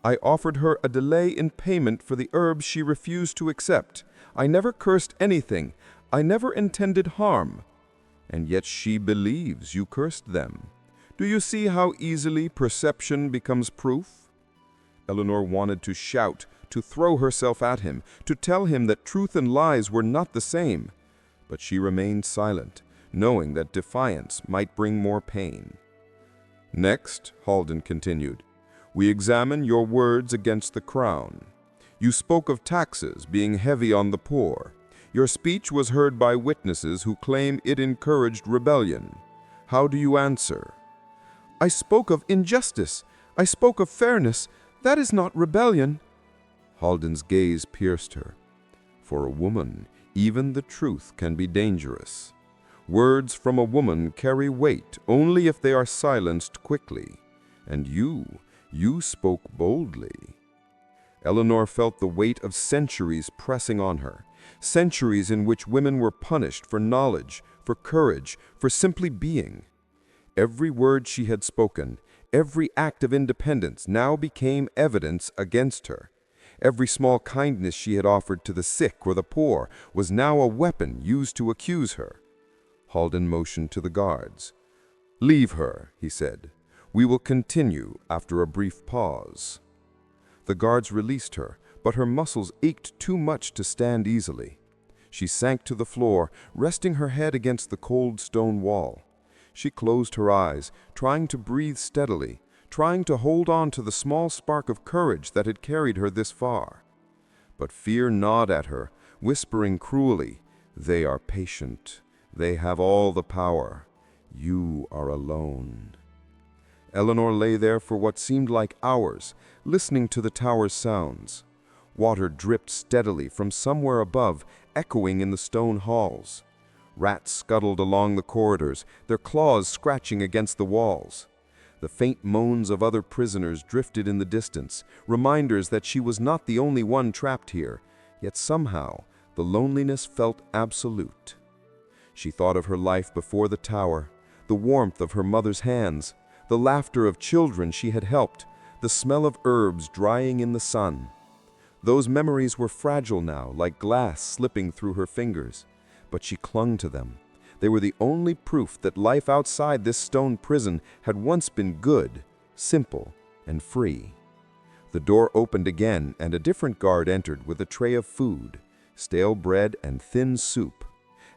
"I offered her a delay in payment for the herbs she refused to accept. I never cursed anything. I never intended harm." "And yet she believes you cursed them. Do you see how easily perception becomes proof?" Eleanor wanted to shout, to throw herself at him, to tell him that truth and lies were not the same. But she remained silent, knowing that defiance might bring more pain. "Next," Halden continued, "we examine your words against the crown. You spoke of taxes being heavy on the poor. Your speech was heard by witnesses who claim it encouraged rebellion. How do you answer?" "I spoke of injustice. I spoke of fairness. That is not rebellion." Halden's gaze pierced her. For a woman, even the truth can be dangerous. Words from a woman carry weight only if they are silenced quickly. And you spoke boldly. Eleanor felt the weight of centuries pressing on her. Centuries in which women were punished for knowledge, for courage, for simply being. Every word she had spoken, every act of independence now became evidence against her. Every small kindness she had offered to the sick or the poor was now a weapon used to accuse her. Halden motioned to the guards. "Leave her," he said. "We will continue after a brief pause." The guards released her, but her muscles ached too much to stand easily. She sank to the floor, resting her head against the cold stone wall. She closed her eyes, trying to breathe steadily, trying to hold on to the small spark of courage that had carried her this far. But fear gnawed at her, whispering cruelly, "They are patient. They have all the power. You are alone." Eleanor lay there for what seemed like hours, listening to the tower's sounds. Water dripped steadily from somewhere above, echoing in the stone halls. Rats scuttled along the corridors, their claws scratching against the walls. The faint moans of other prisoners drifted in the distance, reminders that she was not the only one trapped here, yet somehow the loneliness felt absolute. She thought of her life before the tower, the warmth of her mother's hands, the laughter of children she had helped, the smell of herbs drying in the sun. Those memories were fragile now, like glass slipping through her fingers, but she clung to them. They were the only proof that life outside this stone prison had once been good, simple, and free. The door opened again, and a different guard entered with a tray of food, stale bread and thin soup.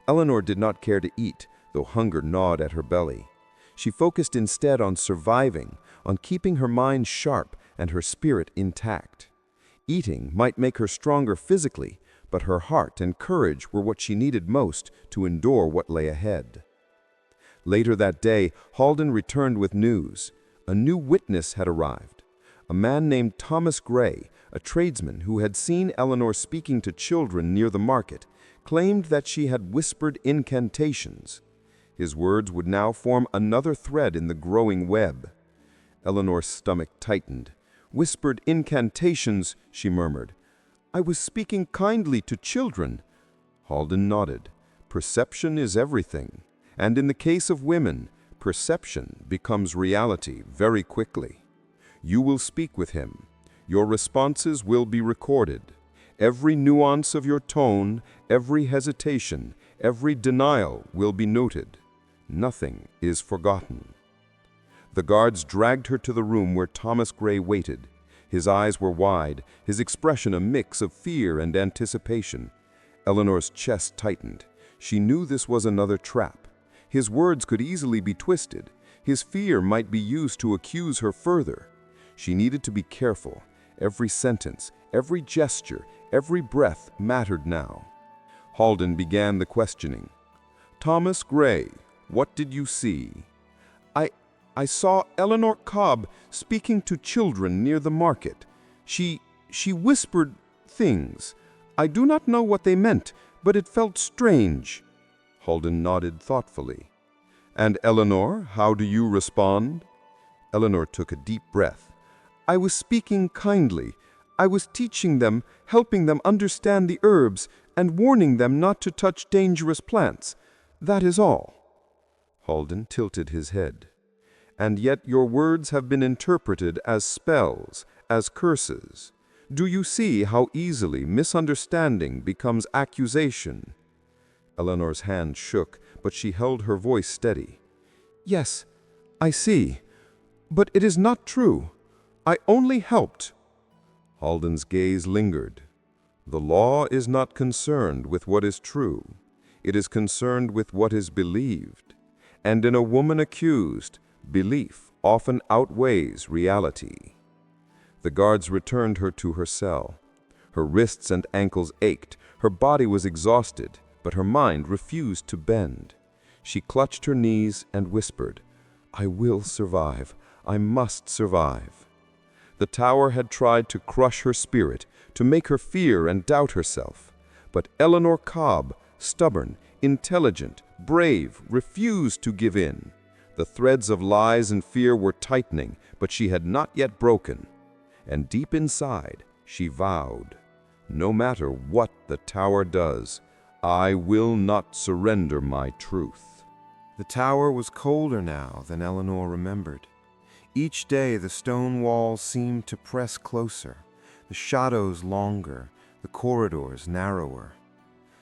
Eleanor did not care to eat, though hunger gnawed at her belly. She focused instead on surviving, on keeping her mind sharp and her spirit intact. Eating might make her stronger physically, but her heart and courage were what she needed most to endure what lay ahead. Later that day, Halden returned with news. A new witness had arrived. A man named Thomas Gray, a tradesman who had seen Eleanor speaking to children near the market, claimed that she had whispered incantations. His words would now form another thread in the growing web. Eleanor's stomach tightened. "Whispered incantations," she murmured. "I was speaking kindly to children." Halden nodded. Perception is everything. And in the case of women, perception becomes reality very quickly. You will speak with him. Your responses will be recorded. Every nuance of your tone, every hesitation, every denial will be noted. Nothing is forgotten. The guards dragged her to the room where Thomas Gray waited. His eyes were wide, his expression a mix of fear and anticipation. Eleanor's chest tightened. She knew this was another trap. His words could easily be twisted. His fear might be used to accuse her further. She needed to be careful. Every sentence, every gesture, every breath mattered now. Halden began the questioning. "Thomas Gray, what did you see?" I saw Eleanor Cobb speaking to children near the market. She whispered things. I do not know what they meant, but it felt strange." Halden nodded thoughtfully. "And Eleanor, how do you respond?" Eleanor took a deep breath. "I was speaking kindly. I was teaching them, helping them understand the herbs, and warning them not to touch dangerous plants. That is all." Halden tilted his head. "And yet your words have been interpreted as spells, as curses. Do you see how easily misunderstanding becomes accusation?" Eleanor's hand shook, but she held her voice steady. "Yes, I see. But it is not true. I only helped." Halden's gaze lingered. "The law is not concerned with what is true. It is concerned with what is believed. And in a woman accused, belief often outweighs reality." The guards returned her to her cell. Her wrists and ankles ached, her body was exhausted, but her mind refused to bend. She clutched her knees and whispered, "I will survive. I must survive." The tower had tried to crush her spirit, to make her fear and doubt herself. But Eleanor Cobb, stubborn, intelligent, brave, refused to give in. The threads of lies and fear were tightening, but she had not yet broken. And deep inside, she vowed, "No matter what the tower does, I will not surrender my truth." The tower was colder now than Eleanor remembered. Each day the stone walls seemed to press closer, the shadows longer, the corridors narrower.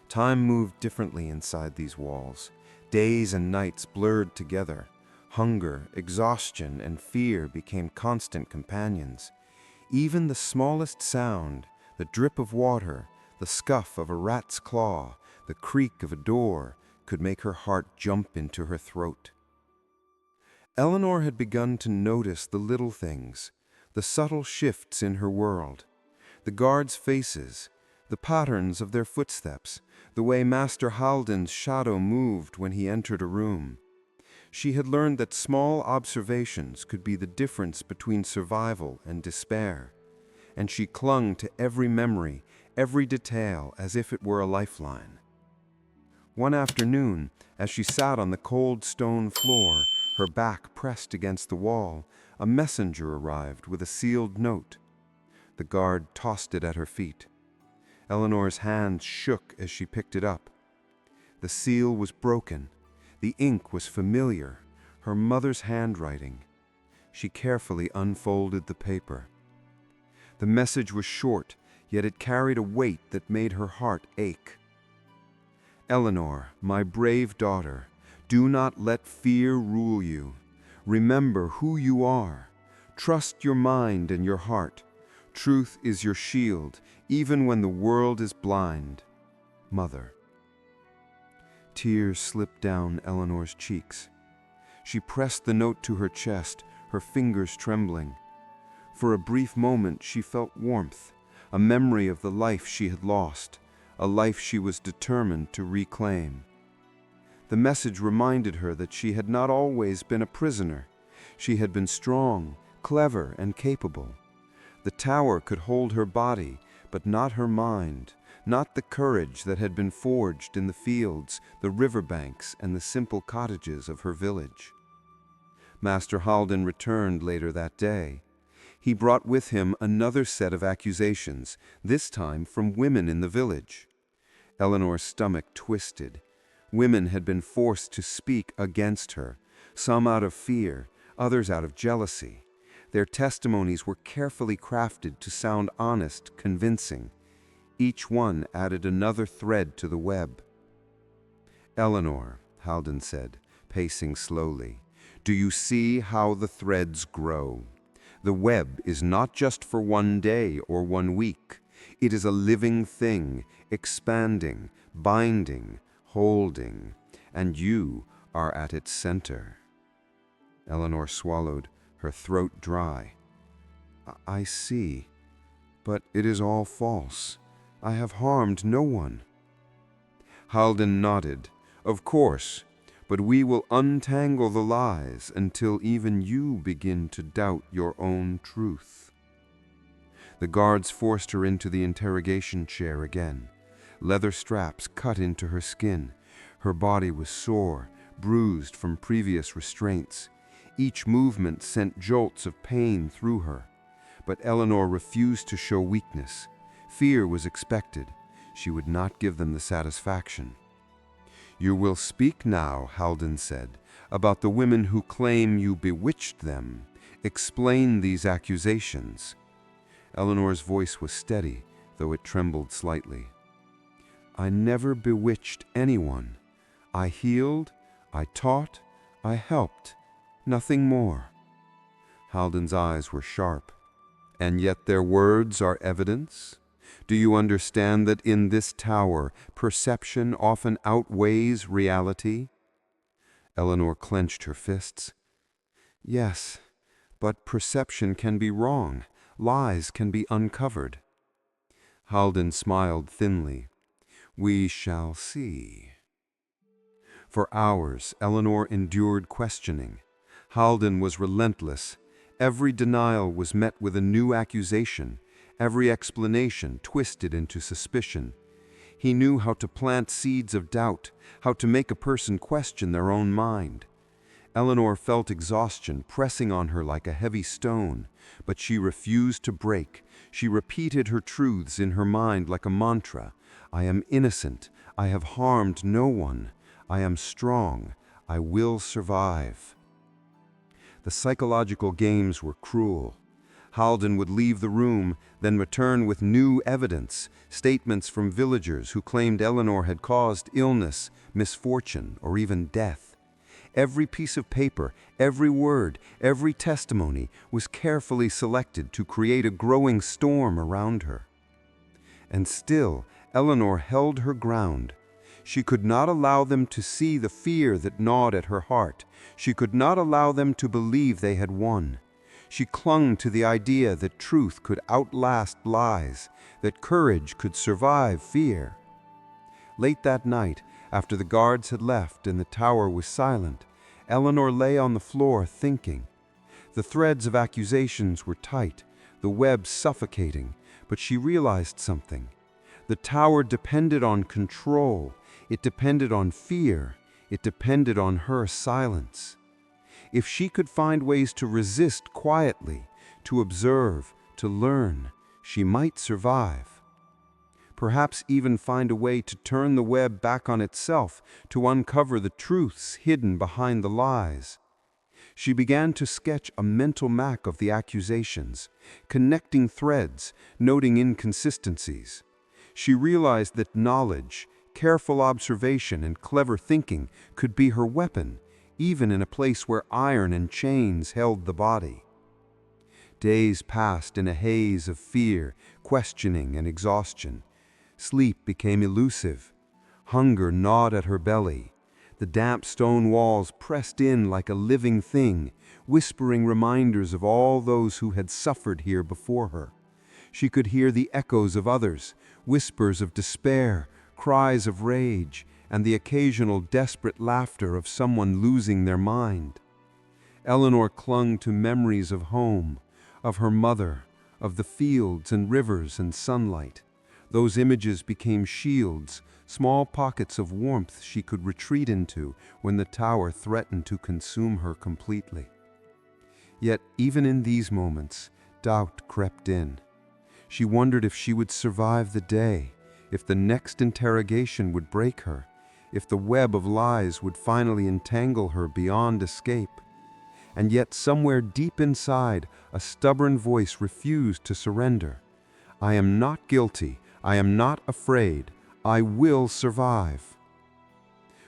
Time moved differently inside these walls. Days and nights blurred together. Hunger, exhaustion, and fear became constant companions. Even the smallest sound, the drip of water, the scuff of a rat's claw, the creak of a door, could make her heart jump into her throat. Eleanor had begun to notice the little things, the subtle shifts in her world. The guards' faces, the patterns of their footsteps, the way Master Halden's shadow moved when he entered a room. She had learned that small observations could be the difference between survival and despair, and she clung to every memory, every detail, as if it were a lifeline. One afternoon, as she sat on the cold stone floor, her back pressed against the wall, a messenger arrived with a sealed note. The guard tossed it at her feet. Eleanor's hands shook as she picked it up. The seal was broken. The ink was familiar, her mother's handwriting. She carefully unfolded the paper. The message was short, yet it carried a weight that made her heart ache. Eleanor, my brave daughter, do not let fear rule you. Remember who you are. Trust your mind and your heart. Truth is your shield, even when the world is blind. Mother. Tears slipped down Eleanor's cheeks. She pressed the note to her chest, her fingers trembling. For a brief moment she felt warmth, a memory of the life she had lost, a life she was determined to reclaim. The message reminded her that she had not always been a prisoner. She had been strong, clever, and capable. The tower could hold her body, but not her mind, not the courage that had been forged in the fields, the riverbanks, and the simple cottages of her village. Master Halden returned later that day. He brought with him another set of accusations, this time from women in the village. Eleanor's stomach twisted. Women had been forced to speak against her, some out of fear, others out of jealousy. Their testimonies were carefully crafted to sound honest, convincing. Each one added another thread to the web. Eleanor, Halden said, pacing slowly, do you see how the threads grow? The web is not just for one day or 1 week. It is a living thing, expanding, binding, holding, and you are at its center. Eleanor swallowed, her throat dry. I see, but it is all false. I have harmed no one. Halden nodded. Of course, but we will untangle the lies until even you begin to doubt your own truth. The guards forced her into the interrogation chair again. Leather straps cut into her skin. Her body was sore, bruised from previous restraints. Each movement sent jolts of pain through her. But Eleanor refused to show weakness. Fear was expected. She would not give them the satisfaction. You will speak now, Halden said, about the women who claim you bewitched them. Explain these accusations. Eleanor's voice was steady, though it trembled slightly. I never bewitched anyone. I healed, I taught, I helped. Nothing more. Halden's eyes were sharp. And yet their words are evidence? Do you understand that in this tower, perception often outweighs reality? Eleanor clenched her fists. Yes, but perception can be wrong. Lies can be uncovered. Halden smiled thinly. We shall see. For hours, Eleanor endured questioning. Halden was relentless. Every denial was met with a new accusation. Every explanation twisted into suspicion. He knew how to plant seeds of doubt, how to make a person question their own mind. Eleanor felt exhaustion pressing on her like a heavy stone, but she refused to break. She repeated her truths in her mind like a mantra. I am innocent. I have harmed no one. I am strong. I will survive. The psychological games were cruel. Halden would leave the room, then return with new evidence, statements from villagers who claimed Eleanor had caused illness, misfortune, or even death. Every piece of paper, every word, every testimony was carefully selected to create a growing storm around her. And still, Eleanor held her ground. She could not allow them to see the fear that gnawed at her heart. She could not allow them to believe they had won. She clung to the idea that truth could outlast lies, that courage could survive fear. Late that night, after the guards had left and the tower was silent, Eleanor lay on the floor thinking. The threads of accusations were tight, the web suffocating, but she realized something. The tower depended on control. It depended on fear. It depended on her silence. If she could find ways to resist quietly, to observe, to learn, she might survive. Perhaps even find a way to turn the web back on itself, to uncover the truths hidden behind the lies. She began to sketch a mental map of the accusations, connecting threads, noting inconsistencies. She realized that knowledge, careful observation, and clever thinking could be her weapon, even in a place where iron and chains held the body. Days passed in a haze of fear, questioning, and exhaustion. Sleep became elusive. Hunger gnawed at her belly. The damp stone walls pressed in like a living thing, whispering reminders of all those who had suffered here before her. She could hear the echoes of others, whispers of despair, cries of rage, and the occasional desperate laughter of someone losing their mind. Eleanor clung to memories of home, of her mother, of the fields and rivers and sunlight. Those images became shields, small pockets of warmth she could retreat into when the tower threatened to consume her completely. Yet, even in these moments, doubt crept in. She wondered if she would survive the day, if the next interrogation would break her, if the web of lies would finally entangle her beyond escape. And yet, somewhere deep inside, a stubborn voice refused to surrender. "I am not guilty. I am not afraid. I will survive."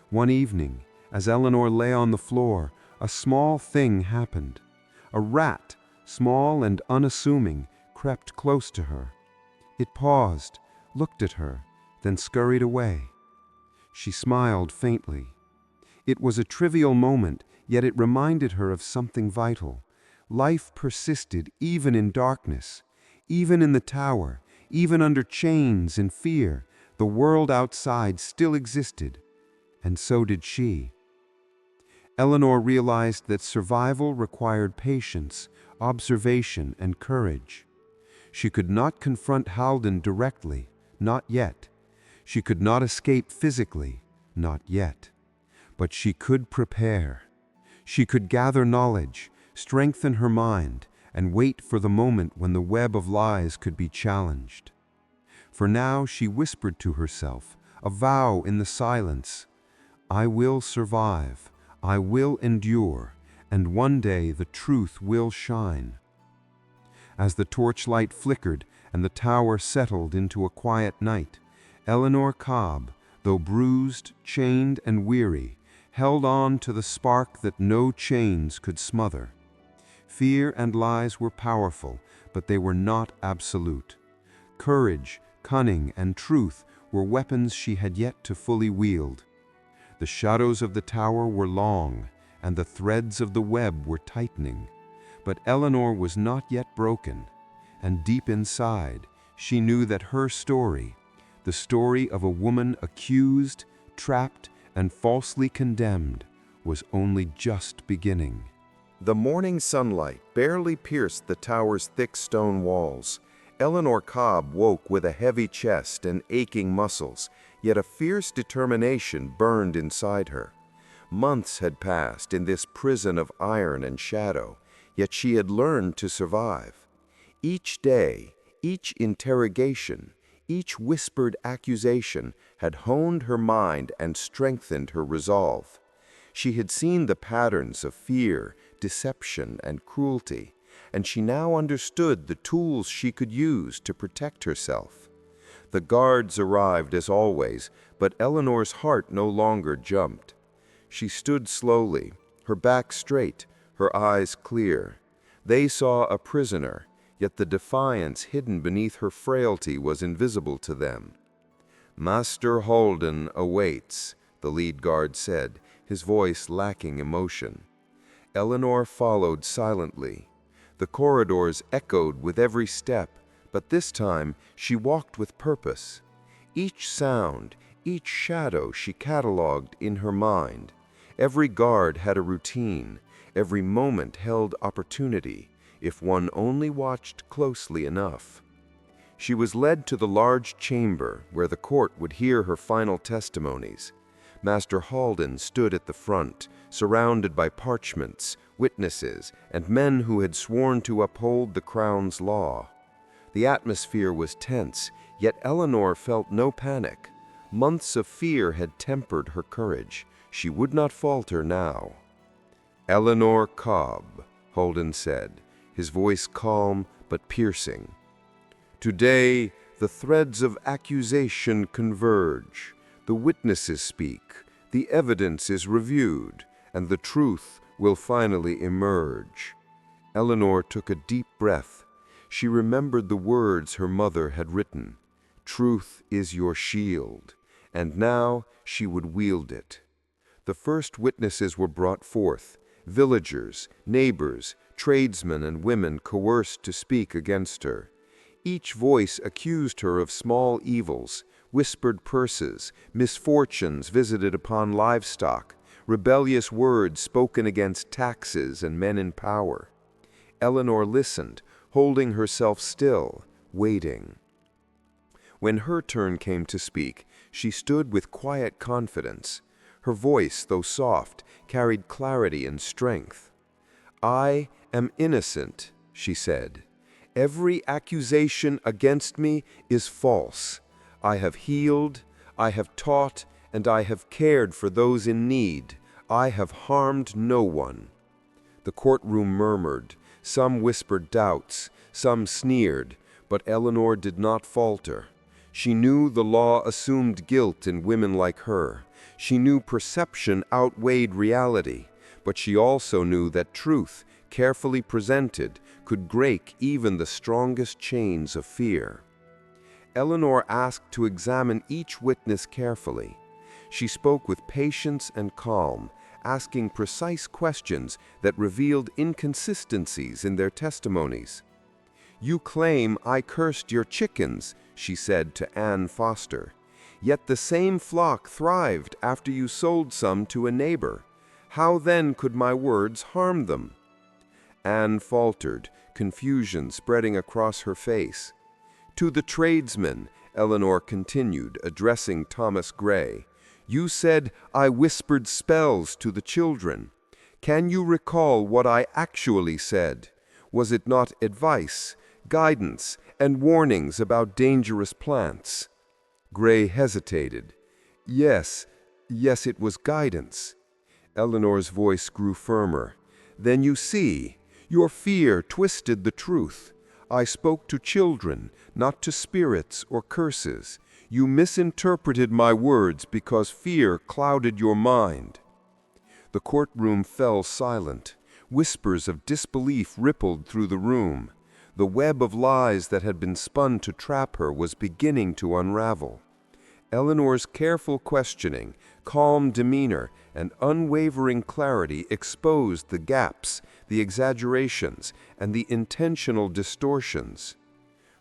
One evening, as Eleanor lay on the floor, a small thing happened. A rat, small and unassuming, crept close to her. It paused, looked at her, then scurried away. She smiled faintly. It was a trivial moment, yet it reminded her of something vital. Life persisted even in darkness, even in the tower, even under chains and fear. The world outside still existed, and so did she. Eleanor realized that survival required patience, observation, and courage. She could not confront Halden directly, not yet. She could not escape physically, not yet. But she could prepare. She could gather knowledge, strengthen her mind, and wait for the moment when the web of lies could be challenged. For now she whispered to herself, a vow in the silence: "I will survive, I will endure, and one day the truth will shine." As the torchlight flickered and the tower settled into a quiet night, Eleanor Cobb, though bruised, chained, and weary, held on to the spark that no chains could smother. Fear and lies were powerful, but they were not absolute. Courage, cunning, and truth were weapons she had yet to fully wield. The shadows of the tower were long, and the threads of the web were tightening. But Eleanor was not yet broken, and deep inside, she knew that her story, the story of a woman accused, trapped, and falsely condemned, was only just beginning. The morning sunlight barely pierced the tower's thick stone walls. Eleanor Cobb woke with a heavy chest and aching muscles, yet a fierce determination burned inside her. Months had passed in this prison of iron and shadow, yet she had learned to survive. Each day, each interrogation, each whispered accusation had honed her mind and strengthened her resolve. She had seen the patterns of fear, deception, and cruelty, and she now understood the tools she could use to protect herself. The guards arrived as always, but Eleanor's heart no longer jumped. She stood slowly, her back straight, her eyes clear. They saw a prisoner, yet the defiance hidden beneath her frailty was invisible to them. "Master Halden awaits," the lead guard said, his voice lacking emotion. Eleanor followed silently. The corridors echoed with every step, but this time she walked with purpose. Each sound, each shadow she catalogued in her mind. Every guard had a routine. Every moment held opportunity, if one only watched closely enough. She was led to the large chamber where the court would hear her final testimonies. Master Halden stood at the front, surrounded by parchments, witnesses, and men who had sworn to uphold the crown's law. The atmosphere was tense, yet Eleanor felt no panic. Months of fear had tempered her courage. She would not falter now. "Eleanor Cobb," Holden said, his voice calm but piercing. "Today, the threads of accusation converge. The witnesses speak, the evidence is reviewed, and the truth will finally emerge." Eleanor took a deep breath. She remembered the words her mother had written. "Truth is your shield," and now she would wield it. The first witnesses were brought forth. Villagers, neighbors, tradesmen, and women coerced to speak against her. Each voice accused her of small evils, whispered purses, misfortunes visited upon livestock, rebellious words spoken against taxes and men in power. Eleanor listened, holding herself still, waiting. When her turn came to speak, she stood with quiet confidence. Her voice, though soft, carried clarity and strength. "I am innocent," she said. "Every accusation against me is false. I have healed, I have taught, and I have cared for those in need. I have harmed no one." The courtroom murmured. Some whispered doubts, some sneered, but Eleanor did not falter. She knew the law assumed guilt in women like her. She knew perception outweighed reality, but she also knew that truth, carefully presented, could break even the strongest chains of fear. Eleanor asked to examine each witness carefully. She spoke with patience and calm, asking precise questions that revealed inconsistencies in their testimonies. "You claim I cursed your chickens," she said to Anne Foster. "Yet the same flock thrived after you sold some to a neighbor. How then could my words harm them?" Anne faltered, confusion spreading across her face. "To the tradesmen," Eleanor continued, addressing Thomas Gray, "you said I whispered spells to the children. Can you recall what I actually said? Was it not advice, guidance, and warnings about dangerous plants?" Gray hesitated. Yes, it was guidance." Eleanor's voice grew firmer. "Then you see, your fear twisted the truth. I spoke to children, not to spirits or curses. You misinterpreted my words because fear clouded your mind." The courtroom fell silent. Whispers of disbelief rippled through the room. The web of lies that had been spun to trap her was beginning to unravel. Eleanor's careful questioning, calm demeanor, and unwavering clarity exposed the gaps, the exaggerations, and the intentional distortions.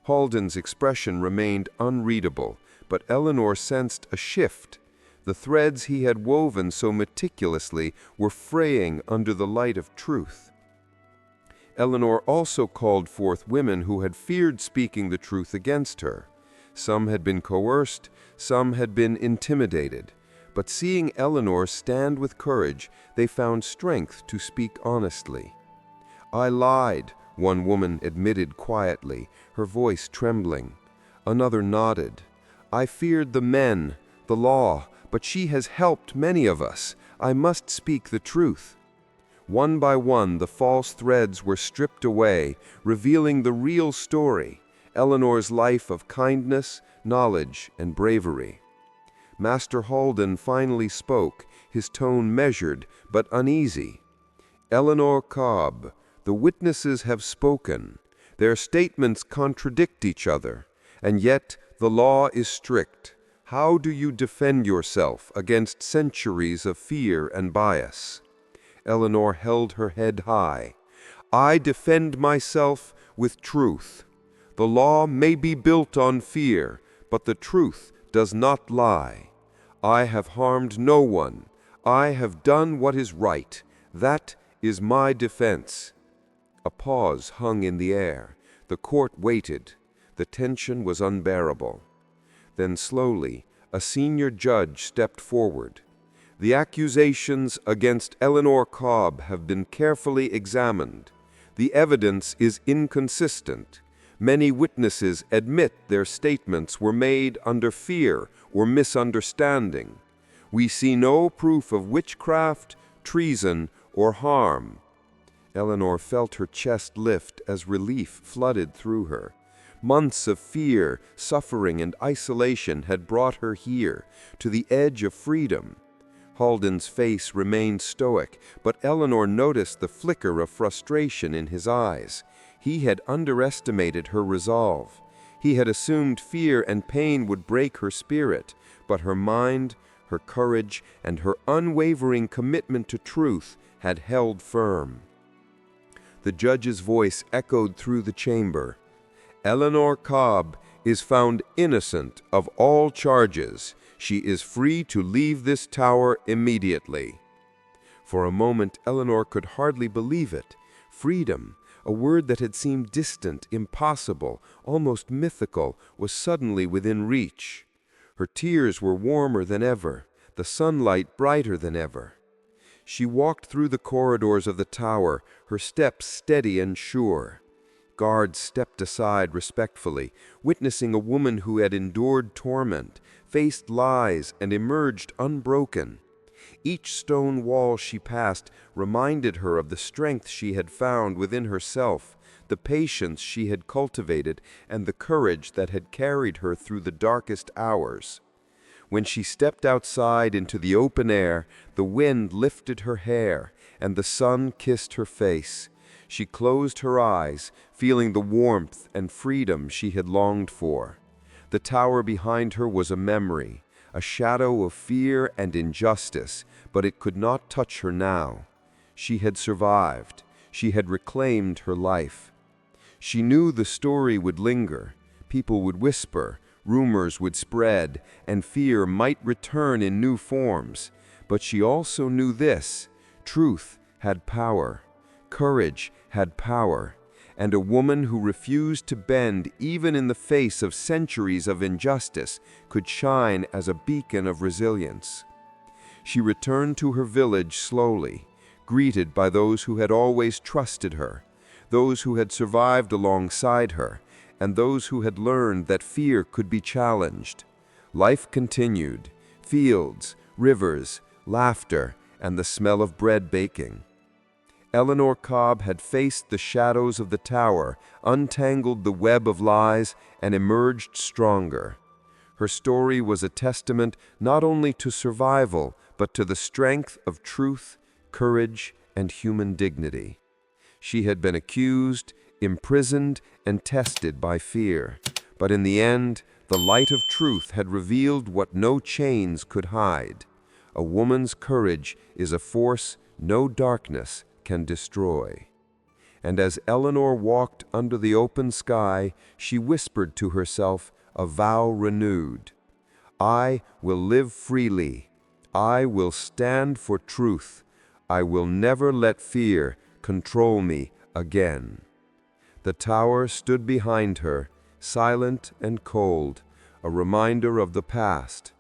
Halden's expression remained unreadable, but Eleanor sensed a shift. The threads he had woven so meticulously were fraying under the light of truth. Eleanor also called forth women who had feared speaking the truth against her. Some had been coerced, some had been intimidated. But seeing Eleanor stand with courage, they found strength to speak honestly. "I lied," one woman admitted quietly, her voice trembling. Another nodded. "I feared the men, the law, but she has helped many of us. I must speak the truth." One by one, the false threads were stripped away, revealing the real story, Eleanor's life of kindness, knowledge, and bravery. Master Halden finally spoke, his tone measured but uneasy. "Eleanor Cobb, the witnesses have spoken. Their statements contradict each other, and yet the law is strict. How do you defend yourself against centuries of fear and bias?" Eleanor held her head high. "I defend myself with truth. The law may be built on fear, but the truth does not lie. I have harmed no one. I have done what is right. That is my defense." A pause hung in the air. The court waited. The tension was unbearable. Then slowly, a senior judge stepped forward. "The accusations against Eleanor Cobb have been carefully examined. The evidence is inconsistent. Many witnesses admit their statements were made under fear or misunderstanding. We see no proof of witchcraft, treason, or harm." Eleanor felt her chest lift as relief flooded through her. Months of fear, suffering, and isolation had brought her here, to the edge of freedom. Halden's face remained stoic, but Eleanor noticed the flicker of frustration in his eyes. He had underestimated her resolve. He had assumed fear and pain would break her spirit, but her mind, her courage, and her unwavering commitment to truth had held firm. The judge's voice echoed through the chamber. "Eleanor Cobb is found innocent of all charges. She is free to leave this tower immediately." For a moment, Eleanor could hardly believe it. Freedom, a word that had seemed distant, impossible, almost mythical, was suddenly within reach. Her tears were warmer than ever, the sunlight brighter than ever. She walked through the corridors of the tower, her steps steady and sure. Guards stepped aside respectfully, witnessing a woman who had endured torment, faced lies, and emerged unbroken. Each stone wall she passed reminded her of the strength she had found within herself, the patience she had cultivated, and the courage that had carried her through the darkest hours. When she stepped outside into the open air, the wind lifted her hair, and the sun kissed her face. She closed her eyes, feeling the warmth and freedom she had longed for. The tower behind her was a memory, a shadow of fear and injustice, but it could not touch her now. She had survived. She had reclaimed her life. She knew the story would linger. People would whisper, rumors would spread, and fear might return in new forms. But she also knew this: truth had power, courage had power, and a woman who refused to bend even in the face of centuries of injustice could shine as a beacon of resilience. She returned to her village slowly, greeted by those who had always trusted her, those who had survived alongside her, and those who had learned that fear could be challenged. Life continued: fields, rivers, laughter, and the smell of bread baking. Eleanor Cobb had faced the shadows of the tower, untangled the web of lies, and emerged stronger. Her story was a testament not only to survival, but to the strength of truth, courage, and human dignity. She had been accused, imprisoned, and tested by fear, but in the end, the light of truth had revealed what no chains could hide. A woman's courage is a force no darkness can destroy. And as Eleanor walked under the open sky, she whispered to herself a vow renewed: "I will live freely. I will stand for truth. I will never let fear control me again." The tower stood behind her, silent and cold, a reminder of the past.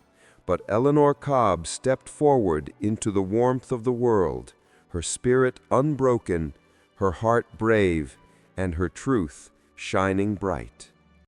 But Eleanor Cobb stepped forward into the warmth of the world, her spirit unbroken, her heart brave, and her truth shining bright.